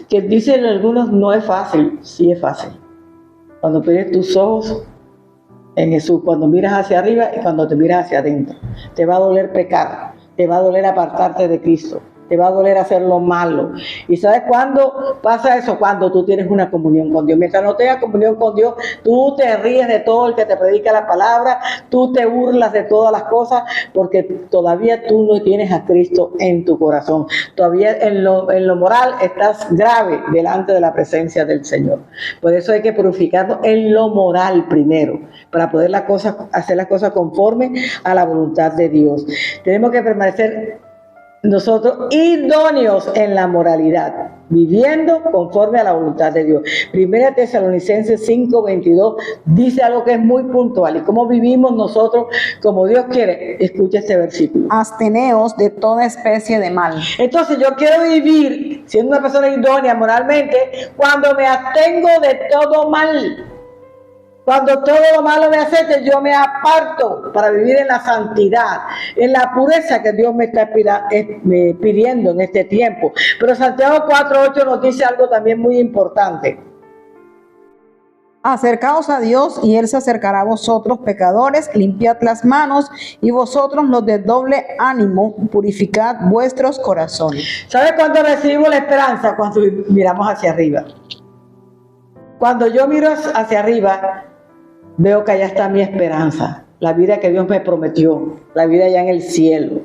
[SPEAKER 1] Que dicen algunos, no es fácil. Sí es fácil. Cuando pones tus ojos en Jesús, cuando miras hacia arriba y cuando te miras hacia adentro, te va a doler pecar, te va a doler apartarte de Cristo, te va a doler hacer lo malo. ¿Y sabes cuándo pasa eso? Cuando tú tienes una comunión con Dios. Mientras no tengas comunión con Dios, tú te ríes de todo el que te predica la palabra, tú te burlas de todas las cosas, porque todavía tú no tienes a Cristo en tu corazón. Todavía en lo moral estás grave delante de la presencia del Señor. Por eso hay que purificarnos en lo moral primero, para poder hacer las cosas conforme a la voluntad de Dios. Tenemos que permanecer nosotros idóneos en la moralidad, viviendo conforme a la voluntad de Dios. Primera Tesalonicenses 5:22 dice algo que es muy puntual. ¿Y cómo vivimos nosotros como Dios quiere? Escucha este versículo.
[SPEAKER 2] Absteneos de toda especie de mal.
[SPEAKER 1] Entonces yo quiero vivir siendo una persona idónea moralmente cuando me abstengo de todo mal. Cuando todo lo malo me aceche, yo me aparto para vivir en la santidad, en la pureza que Dios me está pidiendo en este tiempo. Pero Santiago 4:8 nos dice algo también muy importante.
[SPEAKER 2] Acercaos a Dios y Él se acercará a vosotros, pecadores, limpiad las manos, y vosotros los de doble ánimo, purificad vuestros corazones.
[SPEAKER 1] ¿Sabe cuándo recibimos la esperanza? Cuando miramos hacia arriba. Cuando yo miro hacia arriba, veo que allá está mi esperanza, la vida que Dios me prometió, la vida allá en el cielo,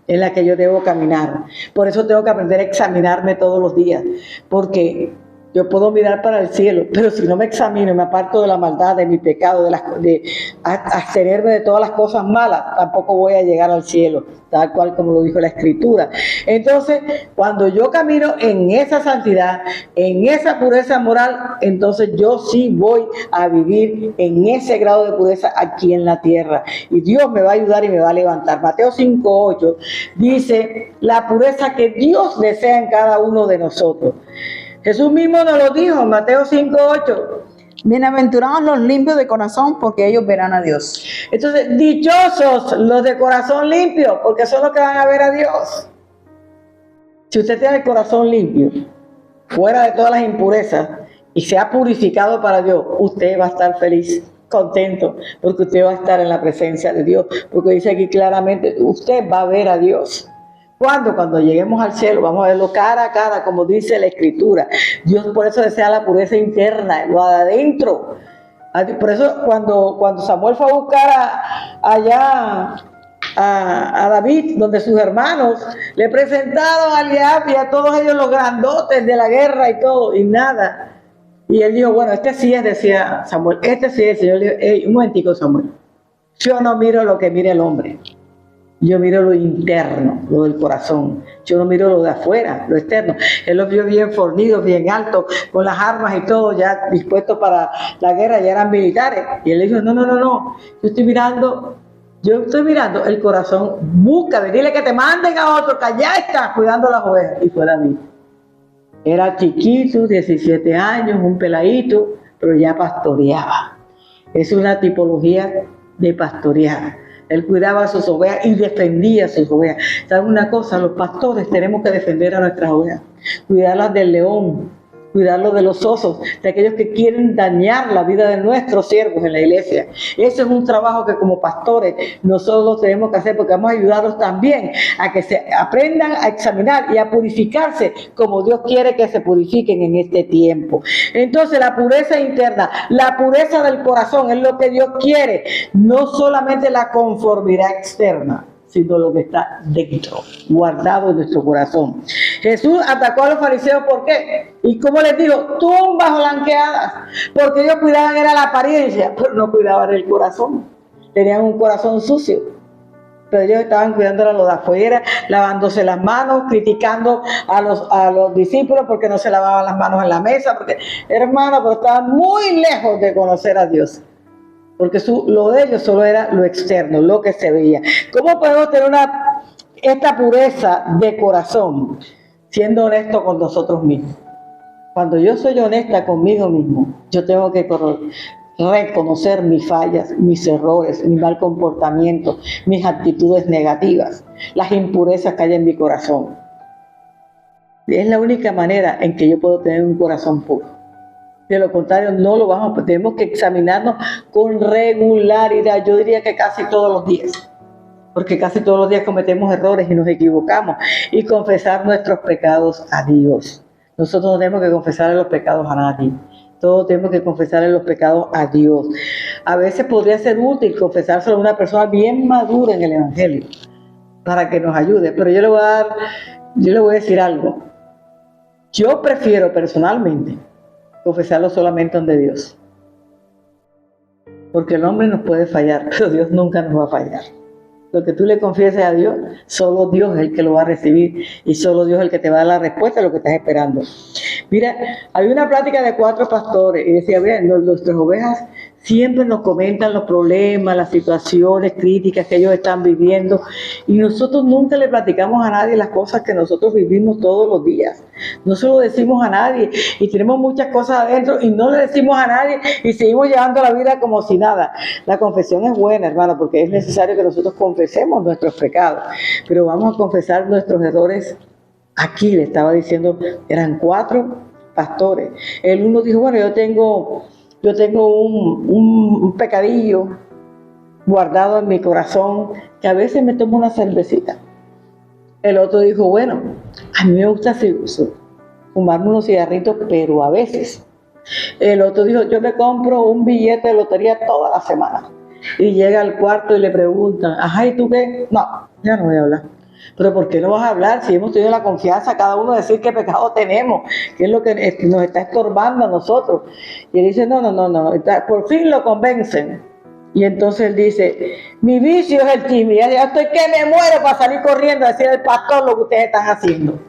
[SPEAKER 1] en la que yo debo caminar. Por eso tengo que aprender a examinarme todos los días, porque yo puedo mirar para el cielo, pero si no me examino y me aparto de la maldad, de mi pecado, de abstenerme de todas las cosas malas, tampoco voy a llegar al cielo, tal cual como lo dijo la Escritura. Entonces, cuando yo camino en esa santidad, en esa pureza moral, entonces yo sí voy a vivir en ese grado de pureza aquí en la tierra. Y Dios me va a ayudar y me va a levantar. Mateo 5:8 dice, la pureza que Dios desea en cada uno de nosotros. Jesús mismo nos lo dijo en Mateo 5:8.
[SPEAKER 2] Bienaventurados los limpios de corazón, porque ellos verán a Dios.
[SPEAKER 1] Entonces, dichosos los de corazón limpio, porque son los que van a ver a Dios. Si usted tiene el corazón limpio, fuera de todas las impurezas, y se ha purificado para Dios, usted va a estar feliz, contento, porque usted va a estar en la presencia de Dios. Porque dice aquí claramente, usted va a ver a Dios. ¿Cuándo? Cuando lleguemos al cielo, vamos a verlo cara a cara, como dice la Escritura. Dios por eso desea la pureza interna, lo de adentro. Por eso cuando Samuel fue a buscar allá a David, donde sus hermanos le presentaron a Eliab y a todos ellos los grandotes de la guerra y todo, y nada. Y él dijo, bueno, este sí es, decía Samuel, este sí es. Señor le dijo, un momentico, Samuel, yo no miro lo que mira el hombre. Yo miro lo interno, lo del corazón. Yo no miro lo de afuera, lo externo. Él los vio bien fornidos, bien altos, con las armas y todo, ya dispuestos para la guerra, ya eran militares. Y él le dijo, no. Yo estoy mirando el corazón. Búscame, dile que te manden a otro, que allá está cuidando las ovejas. Y fue David. Era chiquito, 17 años, un peladito, pero ya pastoreaba. Es una tipología de pastorear. Él cuidaba a sus ovejas y defendía a sus ovejas. ¿Saben una cosa? Los pastores tenemos que defender a nuestras ovejas. Cuidarlas del león, cuidarlos de los osos, de aquellos que quieren dañar la vida de nuestros siervos en la iglesia. Ese es un trabajo que como pastores nosotros tenemos que hacer, porque vamos a ayudarlos también a que se aprendan a examinar y a purificarse como Dios quiere que se purifiquen en este tiempo. Entonces la pureza interna, la pureza del corazón es lo que Dios quiere, no solamente la conformidad externa, sino lo que está dentro, guardado en nuestro corazón. Jesús atacó a los fariseos, ¿por qué? Y como les digo, tumbas blanqueadas, porque ellos cuidaban era la apariencia, pero no cuidaban el corazón. Tenían un corazón sucio, pero ellos estaban cuidando a los de afuera, lavándose las manos, criticando a los discípulos porque no se lavaban las manos en la mesa, porque hermano, pero estaban muy lejos de conocer a Dios. Porque lo de ellos solo era lo externo, lo que se veía. ¿Cómo podemos tener esta pureza de corazón? Siendo honesto con nosotros mismos. Cuando yo soy honesta conmigo mismo, yo tengo que reconocer mis fallas, mis errores, mi mal comportamiento, mis actitudes negativas, las impurezas que hay en mi corazón. Es la única manera en que yo puedo tener un corazón puro. De lo contrario, no lo vamos a, tenemos que examinarnos con regularidad. Yo diría que casi todos los días, porque casi todos los días cometemos errores y nos equivocamos, y confesar nuestros pecados a Dios. Nosotros no tenemos que confesar los pecados a nadie. Todos tenemos que confesarle los pecados a Dios. A veces podría ser útil confesárselo a una persona bien madura en el Evangelio para que nos ayude, pero yo le voy a decir algo. Yo prefiero personalmente confesarlo solamente ante Dios, porque el hombre nos puede fallar, pero Dios nunca nos va a fallar. Lo que tú le confieses a Dios, solo Dios es el que lo va a recibir, y solo Dios es el que te va a dar la respuesta a lo que estás esperando. Mira, había una plática de 4 pastores y decía, mira, nuestras ovejas siempre nos comentan los problemas, las situaciones críticas que ellos están viviendo, y nosotros nunca le platicamos a nadie las cosas que nosotros vivimos todos los días. No se lo decimos a nadie, y tenemos muchas cosas adentro y no le decimos a nadie, y seguimos llevando la vida como si nada. La confesión es buena, hermano, porque es necesario que nosotros confesemos nuestros pecados, pero vamos a confesar nuestros errores. Aquí le estaba diciendo, eran 4 pastores. El uno dijo, bueno, yo tengo yo tengo un pecadillo guardado en mi corazón, que a veces me tomo una cervecita. El otro dijo, bueno, a mí me gusta fumarme unos cigarritos, pero a veces. El otro dijo, yo me compro un billete de lotería toda la semana. Y llega al cuarto y le preguntan, ajá, ¿y tú qué? No, ya no voy a hablar. Pero ¿por qué no vas a hablar si hemos tenido la confianza cada uno de decir qué pecado tenemos? ¿Qué es lo que nos está estorbando a nosotros? Y él dice, no. Por fin lo convencen. Y entonces él dice, mi vicio es el chisme. Ya estoy que me muero para salir corriendo a decir al pastor lo que ustedes están haciendo.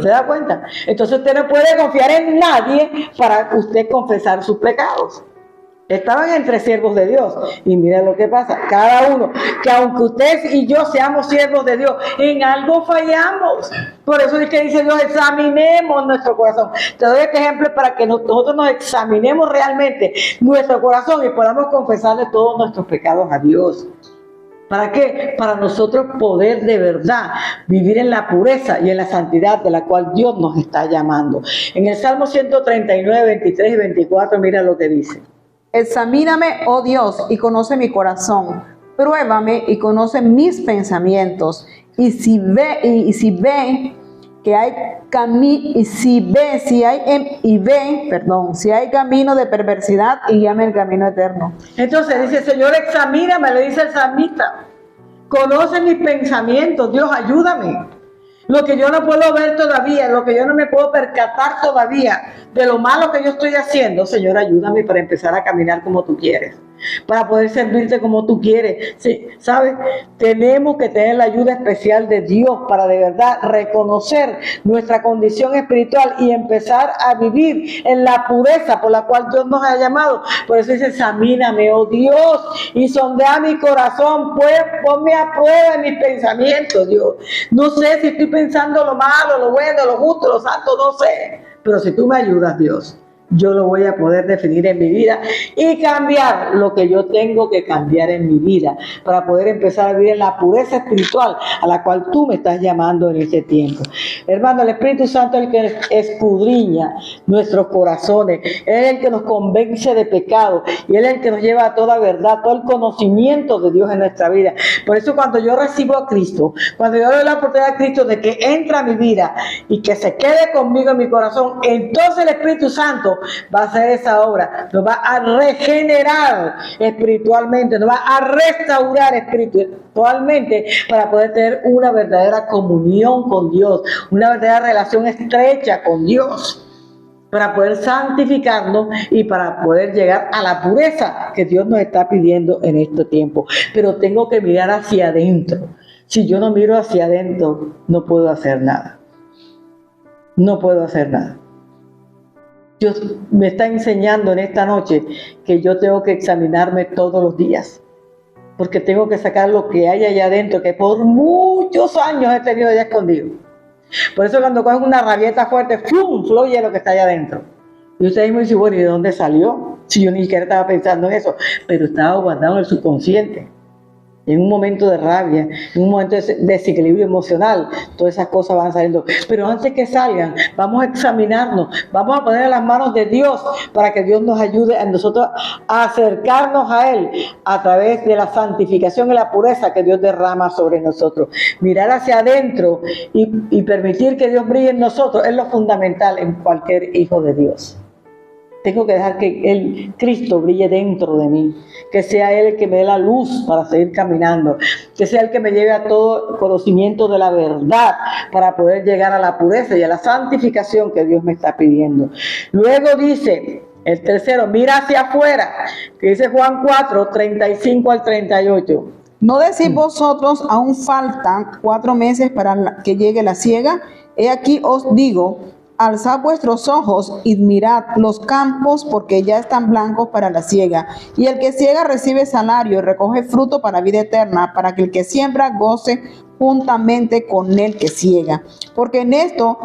[SPEAKER 1] ¿Se da cuenta? Entonces usted no puede confiar en nadie para usted confesar sus pecados. Estaban entre siervos de Dios. Y mira lo que pasa. Cada uno, que aunque usted y yo seamos siervos de Dios, en algo fallamos. Por eso es que dice Dios, examinemos nuestro corazón. Te doy este ejemplo para que nosotros nos examinemos realmente nuestro corazón y podamos confesarle todos nuestros pecados a Dios. ¿Para qué? Para nosotros poder de verdad vivir en la pureza y en la santidad de la cual Dios nos está llamando. En el Salmo 139, 23 y 24, mira lo que dice.
[SPEAKER 2] Examíname, oh Dios, y conoce mi corazón. Pruébame y conoce mis pensamientos. Si hay camino de perversidad, y llame el camino eterno.
[SPEAKER 1] Entonces dice, Señor, examíname, le dice el salmista. Conoce mis pensamientos, Dios, ayúdame. Lo que yo no puedo ver todavía, lo que yo no me puedo percatar todavía de lo malo que yo estoy haciendo, Señor, ayúdame para empezar a caminar como tú quieres, para poder servirte como tú quieres. Sí, ¿sabes? Tenemos que tener la ayuda especial de Dios para de verdad reconocer nuestra condición espiritual y empezar a vivir en la pureza por la cual Dios nos ha llamado. Por eso dice, examíname, oh Dios, y sondea mi corazón, pues ponme a prueba en mis pensamientos, Dios. No sé si estoy pensando lo malo, lo bueno, lo justo, lo santo, no sé. Pero si tú me ayudas, Dios, yo lo voy a poder definir en mi vida y cambiar lo que yo tengo que cambiar en mi vida para poder empezar a vivir en la pureza espiritual a la cual tú me estás llamando en este tiempo. Hermano, el Espíritu Santo es el que escudriña nuestros corazones, es el que nos convence de pecado y es el que nos lleva a toda verdad, todo el conocimiento de Dios en nuestra vida. Por eso cuando yo recibo a Cristo, cuando yo doy la oportunidad a Cristo de que entre a mi vida y que se quede conmigo en mi corazón, entonces el Espíritu Santo va a hacer esa obra, nos va a regenerar espiritualmente, nos va a restaurar espiritualmente para poder tener una verdadera comunión con Dios, una verdadera relación estrecha con Dios, para poder santificarnos y para poder llegar a la pureza que Dios nos está pidiendo en este tiempo. Pero tengo que mirar hacia adentro. Si yo no miro hacia adentro, no puedo hacer nada. No puedo hacer nada. Dios me está enseñando en esta noche que yo tengo que examinarme todos los días, porque tengo que sacar lo que hay allá adentro, que por muchos años he tenido ya escondido. Por eso cuando cogen una rabieta fuerte, ¡fum!, fluye lo que está allá adentro. Y usted mismo dice, bueno, ¿y de dónde salió? Si yo ni siquiera estaba pensando en eso, pero estaba guardado en el subconsciente. En un momento de rabia, en un momento de desequilibrio emocional, todas esas cosas van saliendo. Pero antes que salgan, vamos a examinarnos, vamos a poner en las manos de Dios para que Dios nos ayude a nosotros a acercarnos a Él a través de la santificación y la pureza que Dios derrama sobre nosotros. Mirar hacia adentro y permitir que Dios brille en nosotros es lo fundamental en cualquier hijo de Dios. Tengo que dejar que el Cristo brille dentro de mí, que sea Él el que me dé la luz para seguir caminando, que sea el que me lleve a todo conocimiento de la verdad para poder llegar a la pureza y a la santificación que Dios me está pidiendo. Luego dice, el tercero, mira hacia afuera, que dice Juan 4, 35 al 38.
[SPEAKER 2] ¿No decís vosotros, aún faltan 4 meses para que llegue la siega? He aquí os digo, alzad vuestros ojos y mirad los campos, porque ya están blancos para la siega. Y el que siega recibe salario y recoge fruto para vida eterna, para que el que siembra goce juntamente con el que siega. Porque en esto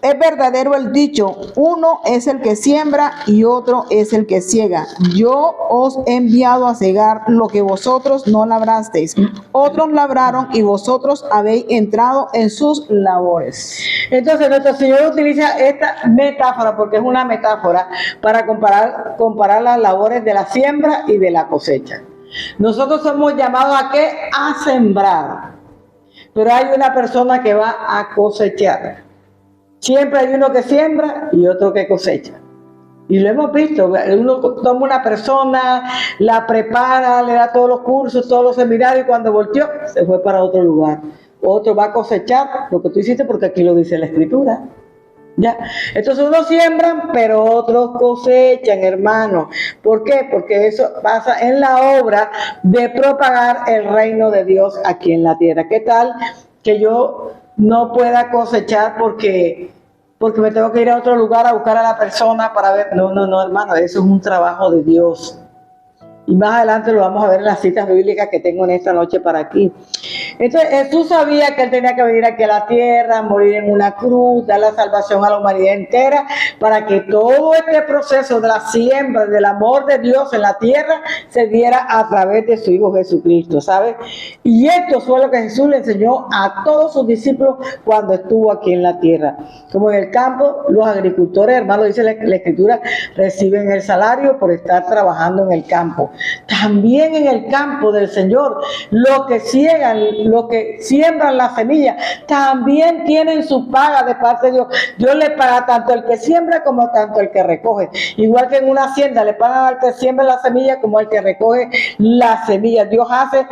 [SPEAKER 2] Es verdadero el dicho, uno es el que siembra y otro es el que ciega. Yo os he enviado a cegar lo que vosotros no labrasteis. Otros labraron y vosotros habéis entrado en sus labores.
[SPEAKER 1] Entonces nuestro Señor utiliza esta metáfora, porque es una metáfora, para comparar las labores de la siembra y de la cosecha. Nosotros somos llamados ¿a qué? A sembrar. Pero hay una persona que va a cosechar. Siempre hay uno que siembra y otro que cosecha. Y lo hemos visto, uno toma una persona, la prepara, le da todos los cursos, todos los seminarios, y cuando volteó, se fue para otro lugar. Otro va a cosechar lo que tú hiciste, porque aquí lo dice la Escritura. ¿Ya? Entonces unos siembran, pero otros cosechan, hermano. ¿Por qué? Porque eso pasa en la obra de propagar el reino de Dios aquí en la tierra. ¿Qué tal que yo no pueda cosechar porque me tengo que ir a otro lugar a buscar a la persona para ver? No, hermano, eso es un trabajo de Dios. Y más adelante lo vamos a ver en las citas bíblicas que tengo en esta noche para aquí. Entonces Jesús sabía que Él tenía que venir aquí a la tierra, morir en una cruz, dar la salvación a la humanidad entera, para que todo este proceso de la siembra, del amor de Dios en la tierra, se diera a través de su Hijo Jesucristo, ¿sabes? Y esto fue lo que Jesús le enseñó a todos sus discípulos cuando estuvo aquí en la tierra. Como en el campo, los agricultores, hermano, dice la Escritura, reciben el salario por estar trabajando en el campo. También en el campo del Señor, los que siembran la semilla, también tienen su paga de parte de Dios. Dios le paga tanto el que siembra como tanto el que recoge. Igual que en una hacienda le pagan al que siembra la semilla como al que recoge la semilla. Dios hace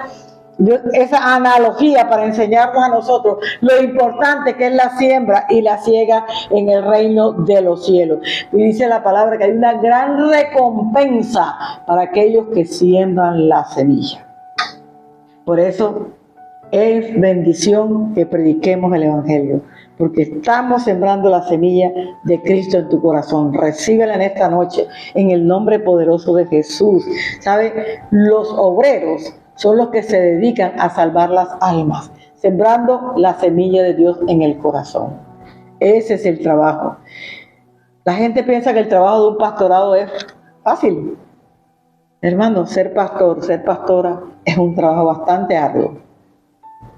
[SPEAKER 1] esa analogía para enseñarnos a nosotros lo importante que es la siembra y la siega en el reino de los cielos. Y dice la palabra que hay una gran recompensa para aquellos que siembran la semilla. Por eso es bendición que prediquemos el Evangelio, porque estamos sembrando la semilla de Cristo en tu corazón. Recíbela en esta noche en el nombre poderoso de Jesús. ¿Sabe? Los obreros son los que se dedican a salvar las almas, sembrando la semilla de Dios en el corazón. Ese es el trabajo. La gente piensa que el trabajo de un pastorado es fácil. Hermano, ser pastor, ser pastora es un trabajo bastante arduo.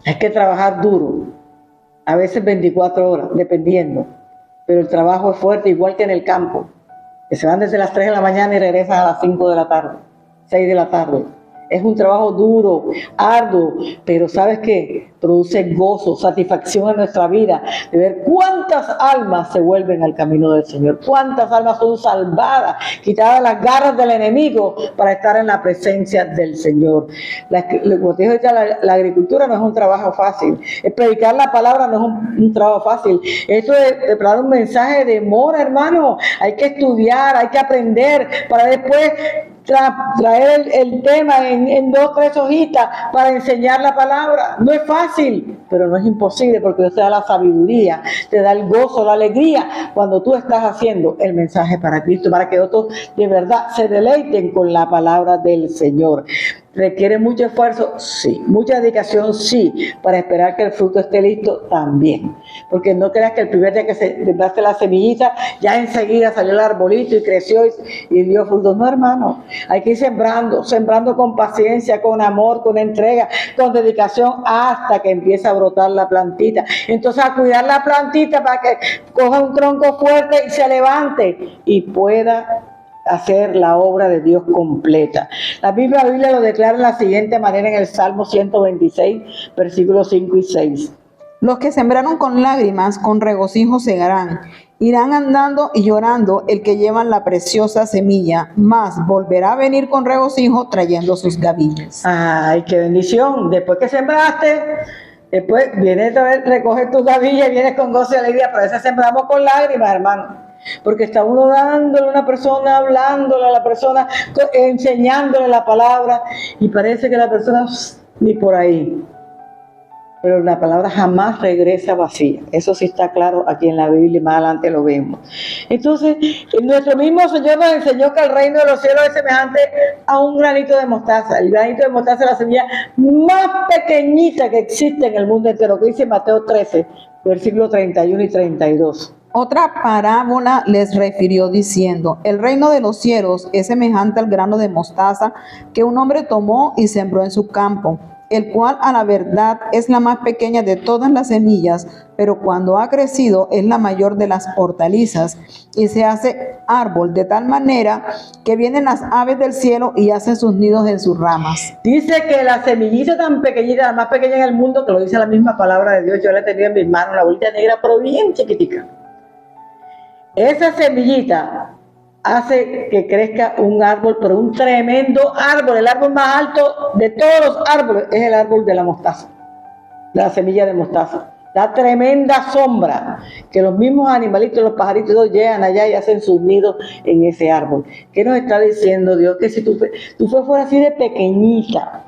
[SPEAKER 1] Hay que trabajar duro, a veces 24 horas, dependiendo. Pero el trabajo es fuerte, igual que en el campo, que se van desde las 3 de la mañana y regresan a las 5 de la tarde, 6 de la tarde. Es un trabajo duro, arduo, pero ¿sabes qué? Produce gozo, satisfacción en nuestra vida, de ver cuántas almas se vuelven al camino del Señor, cuántas almas son salvadas, quitadas las garras del enemigo para estar en la presencia del Señor. Como te digo, la agricultura no es un trabajo fácil, predicar la palabra no es un trabajo fácil. Esto de preparar un mensaje de amor, hermano, hay que estudiar, hay que aprender para después traer el tema en 2 o 3 hojitas para enseñar la palabra. No es fácil, pero no es imposible, porque Dios te da la sabiduría, te da el gozo, la alegría cuando tú estás haciendo el mensaje para Cristo, para que otros de verdad se deleiten con la palabra del Señor. ¿Requiere mucho esfuerzo? Sí. ¿Mucha dedicación? Sí. Para esperar que el fruto esté listo, también. Porque no creas que el primer día que sembraste la semillita, ya enseguida salió el arbolito y creció y dio frutos. No, hermano. Hay que ir sembrando con paciencia, con amor, con entrega, con dedicación, hasta que empiece a brotar la plantita. Entonces, a cuidar la plantita para que coja un tronco fuerte y se levante y pueda hacer la obra de Dios completa. La Biblia lo declara de la siguiente manera en el Salmo 126, versículos 5 y 6.
[SPEAKER 2] Los que sembraron con lágrimas, con regocijo segarán. Irán andando y llorando el que llevan la preciosa semilla, mas volverá a venir con regocijo trayendo sus gavillas.
[SPEAKER 1] ¡Ay, qué bendición! Después que sembraste, después vienes a recoger tus gavillas y vienes con gozo y alegría. Pero a veces sembramos con lágrimas, hermano. Porque está uno dándole a una persona, hablándole a la persona, enseñándole la palabra, y parece que la persona ni por ahí. Pero la palabra jamás regresa vacía. Eso sí está claro aquí en la Biblia, y más adelante lo vemos. Entonces, nuestro mismo Señor nos enseñó que el reino de los cielos es semejante a un granito de mostaza. El granito de mostaza es la semilla más pequeñita que existe en el mundo entero, que dice Mateo 13, versículos 31 y 32.
[SPEAKER 2] Otra parábola les refirió diciendo, el reino de los cielos es semejante al grano de mostaza que un hombre tomó y sembró en su campo, el cual a la verdad es la más pequeña de todas las semillas, pero cuando ha crecido es la mayor de las hortalizas y se hace árbol de tal manera que vienen las aves del cielo y hacen sus nidos en sus ramas.
[SPEAKER 1] Dice que la semillita tan pequeñita, la más pequeña en el mundo, que lo dice la misma palabra de Dios, yo la tenía en mis manos, la bolita negra, pero bien chiquitica. Esa semillita hace que crezca un árbol, pero un tremendo árbol. El árbol más alto de todos los árboles es el árbol de la mostaza, la semilla de mostaza. Da tremenda sombra que los mismos animalitos, los pajaritos llegan allá y hacen sus nidos en ese árbol. ¿Qué nos está diciendo Dios? Que si tú fueras así de pequeñita,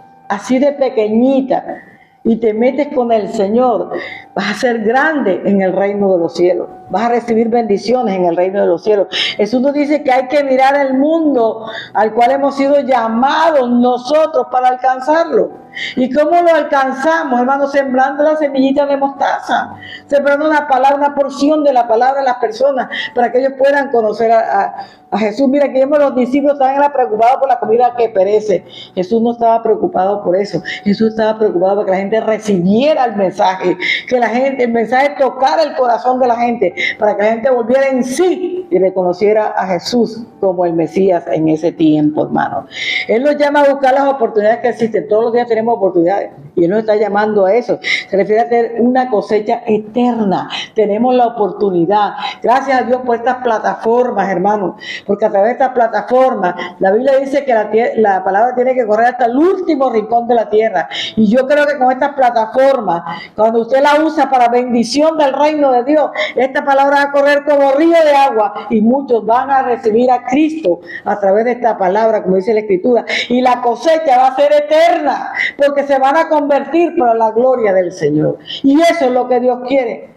[SPEAKER 1] y te metes con el Señor, vas a ser grande en el reino de los cielos, vas a recibir bendiciones en el reino de los cielos. Jesús nos dice que hay que mirar el mundo al cual hemos sido llamados nosotros para alcanzarlo. ¿Y cómo lo alcanzamos, hermano? Sembrando la semillita de mostaza, sembrando una palabra, una porción de la palabra a las personas para que ellos puedan conocer a Jesús. Mira, que los discípulos estaban preocupados por la comida que perece. Jesús no estaba preocupado por eso. Jesús estaba preocupado por que la gente recibiera el mensaje, que el mensaje tocara el corazón de la gente, para que la gente volviera en sí y reconociera a Jesús como el Mesías en ese tiempo, hermano. Él nos llama a buscar las oportunidades que existen. Todos los días tenemos oportunidades y Él nos está llamando a eso. Se refiere a tener una cosecha eterna. Tenemos la oportunidad. Gracias a Dios por estas plataformas, hermano, porque a través de estas plataformas la Biblia dice que la palabra tiene que correr hasta el último rincón de la tierra, y yo creo que con estas plataformas, cuando usted la usa para bendición del reino de Dios, esta palabra va a correr como río de agua y muchos van a recibir a Cristo a través de esta palabra, como dice la Escritura, y la cosecha va a ser eterna porque se van a convertir para la gloria del Señor. Y eso es lo que Dios quiere,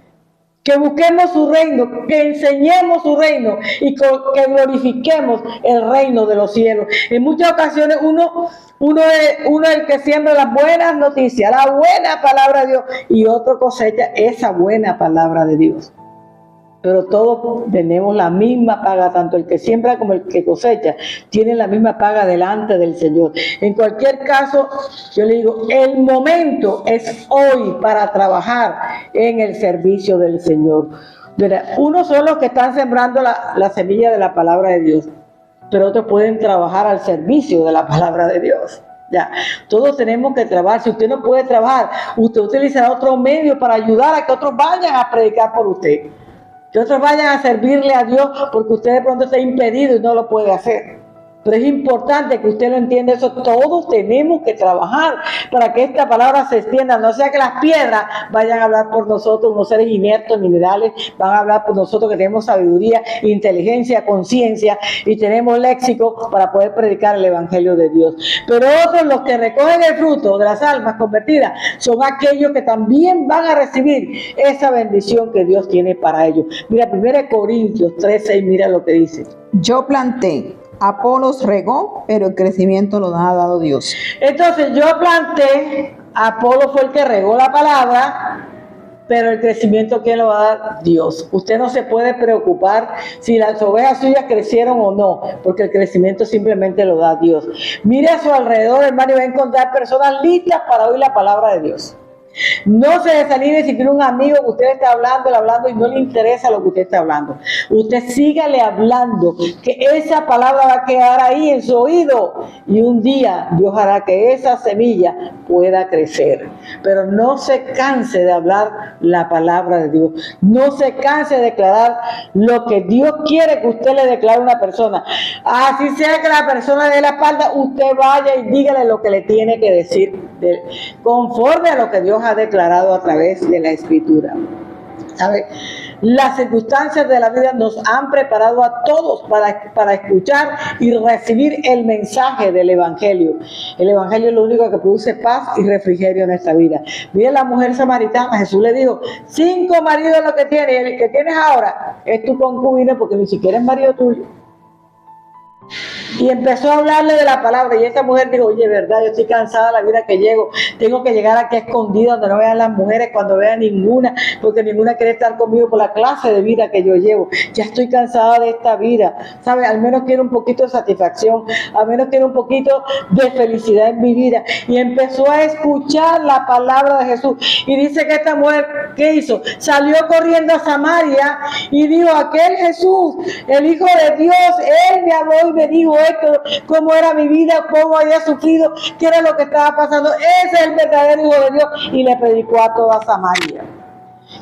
[SPEAKER 1] que busquemos su reino, que enseñemos su reino y que glorifiquemos el reino de los cielos. En muchas ocasiones uno es el que siembra las buenas noticias, la buena palabra de Dios, y otro cosecha esa buena palabra de Dios. Pero todos tenemos la misma paga, tanto el que siembra como el que cosecha, tienen la misma paga delante del Señor. En cualquier caso, yo le digo, el momento es hoy para trabajar en el servicio del Señor. Unos son los que están sembrando la semilla de la palabra de Dios, pero otros pueden trabajar al servicio de la palabra de Dios. Ya, todos tenemos que trabajar. Si usted no puede trabajar, usted utilizará otro medio para ayudar a que otros vayan a predicar por usted, que otros vayan a servirle a Dios, porque usted de pronto está impedido y no lo puede hacer. Pero es importante que usted lo entienda eso. Todos tenemos que trabajar para que esta palabra se extienda. No sea que las piedras vayan a hablar por nosotros, unos seres inertos, minerales, van a hablar por nosotros que tenemos sabiduría, inteligencia, conciencia y tenemos léxico para poder predicar el Evangelio de Dios. Pero otros, los que recogen el fruto de las almas convertidas, son aquellos que también van a recibir esa bendición que Dios tiene para ellos. Mira, 1 Corintios 3:6, mira lo que dice.
[SPEAKER 2] Yo planté, Apolos regó, pero el crecimiento lo ha dado Dios.
[SPEAKER 1] Entonces yo planté, Apolo fue el que regó la palabra, pero el crecimiento, ¿quién lo va a dar? Dios. Usted no se puede preocupar si las ovejas suyas crecieron o no, porque el crecimiento simplemente lo da Dios. Mire a su alrededor, hermano, y va a encontrar personas listas para oír la palabra de Dios. No se desanime si tiene un amigo que usted está hablando y no le interesa lo que usted está hablando. Usted sígale hablando, que esa palabra va a quedar ahí en su oído y un día Dios hará que esa semilla pueda crecer. Pero no se canse de hablar la palabra de Dios. No se canse de declarar lo que Dios quiere que usted le declare a una persona. Así sea que la persona le dé la espalda, usted vaya y dígale lo que le tiene que decir, conforme a lo que Dios ha declarado a través de la Escritura. ¿Sabe? Las circunstancias de la vida nos han preparado a todos para escuchar y recibir el mensaje del Evangelio. El Evangelio es lo único que produce paz y refrigerio en esta vida. Mire la mujer samaritana, Jesús le dijo, 5 maridos es lo que tienes, el que tienes ahora es tu concubina porque ni siquiera es marido tuyo. Y empezó a hablarle de la palabra. Y esta mujer dijo, oye, verdad, yo estoy cansada de la vida que llego. Tengo que llegar aquí escondida donde no vean las mujeres, cuando vean ninguna, porque ninguna quiere estar conmigo por la clase de vida que yo llevo. Ya estoy cansada de esta vida. ¿Sabe? Al menos quiero un poquito de satisfacción. Al menos quiero un poquito de felicidad en mi vida. Y empezó a escuchar la palabra de Jesús. Y dice que esta mujer, ¿qué hizo? Salió corriendo a Samaria y dijo, aquel Jesús, el Hijo de Dios, Él me habló y me dijo esto, cómo era mi vida, cómo había sufrido, qué era lo que estaba pasando. Ese es el verdadero Hijo de Dios. Y le predicó a toda Samaria.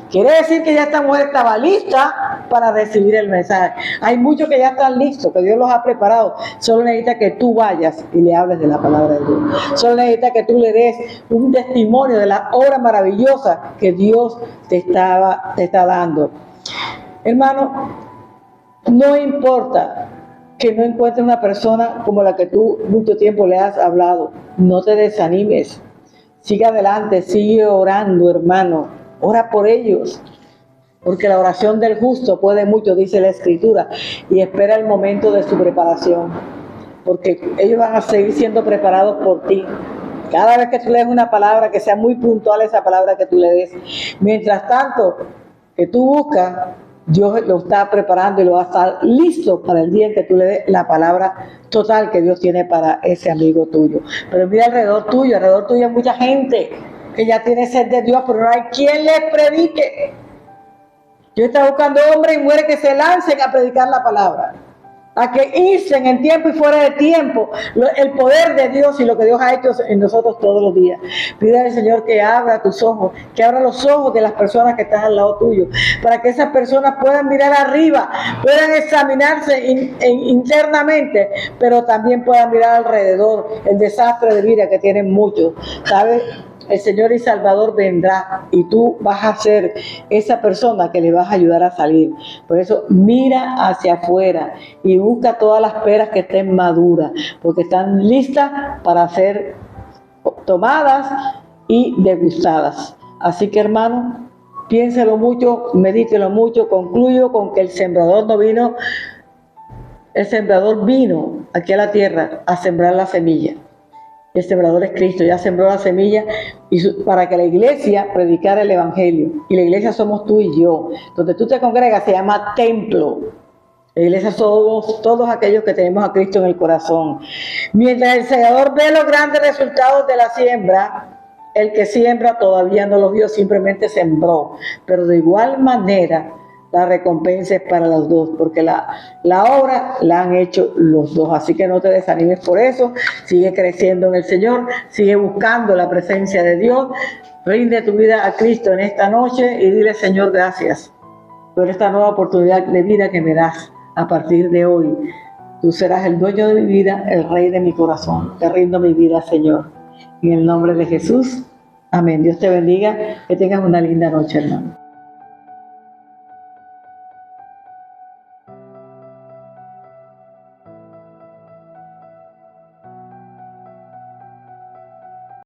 [SPEAKER 1] Quiere decir que ya esta mujer estaba lista para recibir el mensaje. Hay muchos que ya están listos, que Dios los ha preparado. Solo necesita que tú vayas y le hables de la palabra de Dios. Solo necesita que tú le des un testimonio de la obra maravillosa que Dios te está dando. Hermano, no importa que no encuentres una persona como la que tú mucho tiempo le has hablado. No te desanimes. Sigue adelante, sigue orando, hermano. Ora por ellos, porque la oración del justo puede mucho, dice la Escritura, y espera el momento de su preparación, porque ellos van a seguir siendo preparados por ti. Cada vez que tú lees una palabra, que sea muy puntual esa palabra que tú le des. Mientras tanto, que tú buscas, Dios lo está preparando y lo va a estar listo para el día en que tú le des la palabra total que Dios tiene para ese amigo tuyo. Pero mira alrededor tuyo hay mucha gente que ya tiene sed de Dios, pero no hay quien les predique. Yo estoy buscando hombres y mujeres que se lancen a predicar la palabra, a que irsen en tiempo y fuera de tiempo el poder de Dios y lo que Dios ha hecho en nosotros todos los días. Pide al Señor que abra tus ojos, que abra los ojos de las personas que están al lado tuyo, para que esas personas puedan mirar arriba, puedan examinarse internamente, pero también puedan mirar alrededor el desastre de vida que tienen muchos, ¿sabes? El Señor y Salvador vendrá y tú vas a ser esa persona que le vas a ayudar a salir. Por eso mira hacia afuera y busca todas las peras que estén maduras, porque están listas para ser tomadas y degustadas. Así que, hermano, piénselo mucho, medítelo mucho. Concluyo con que el sembrador vino aquí a la tierra a sembrar la semilla. El sembrador es Cristo, ya sembró la semilla para que la iglesia predicara el evangelio. Y la iglesia somos tú y yo. Donde tú te congregas se llama templo. La iglesia somos todos aquellos que tenemos a Cristo en el corazón. Mientras el segador ve los grandes resultados de la siembra, el que siembra todavía no los vio, simplemente sembró. Pero de igual manera, la recompensa es para los dos, porque la obra la han hecho los dos. Así que no te desanimes por eso, sigue creciendo en el Señor, sigue buscando la presencia de Dios, rinde tu vida a Cristo en esta noche y dile: Señor, gracias por esta nueva oportunidad de vida que me das. A partir de hoy, tú serás el dueño de mi vida, el rey de mi corazón. Te rindo mi vida, Señor. En el nombre de Jesús, amén. Dios te bendiga, que tengas una linda noche, hermano.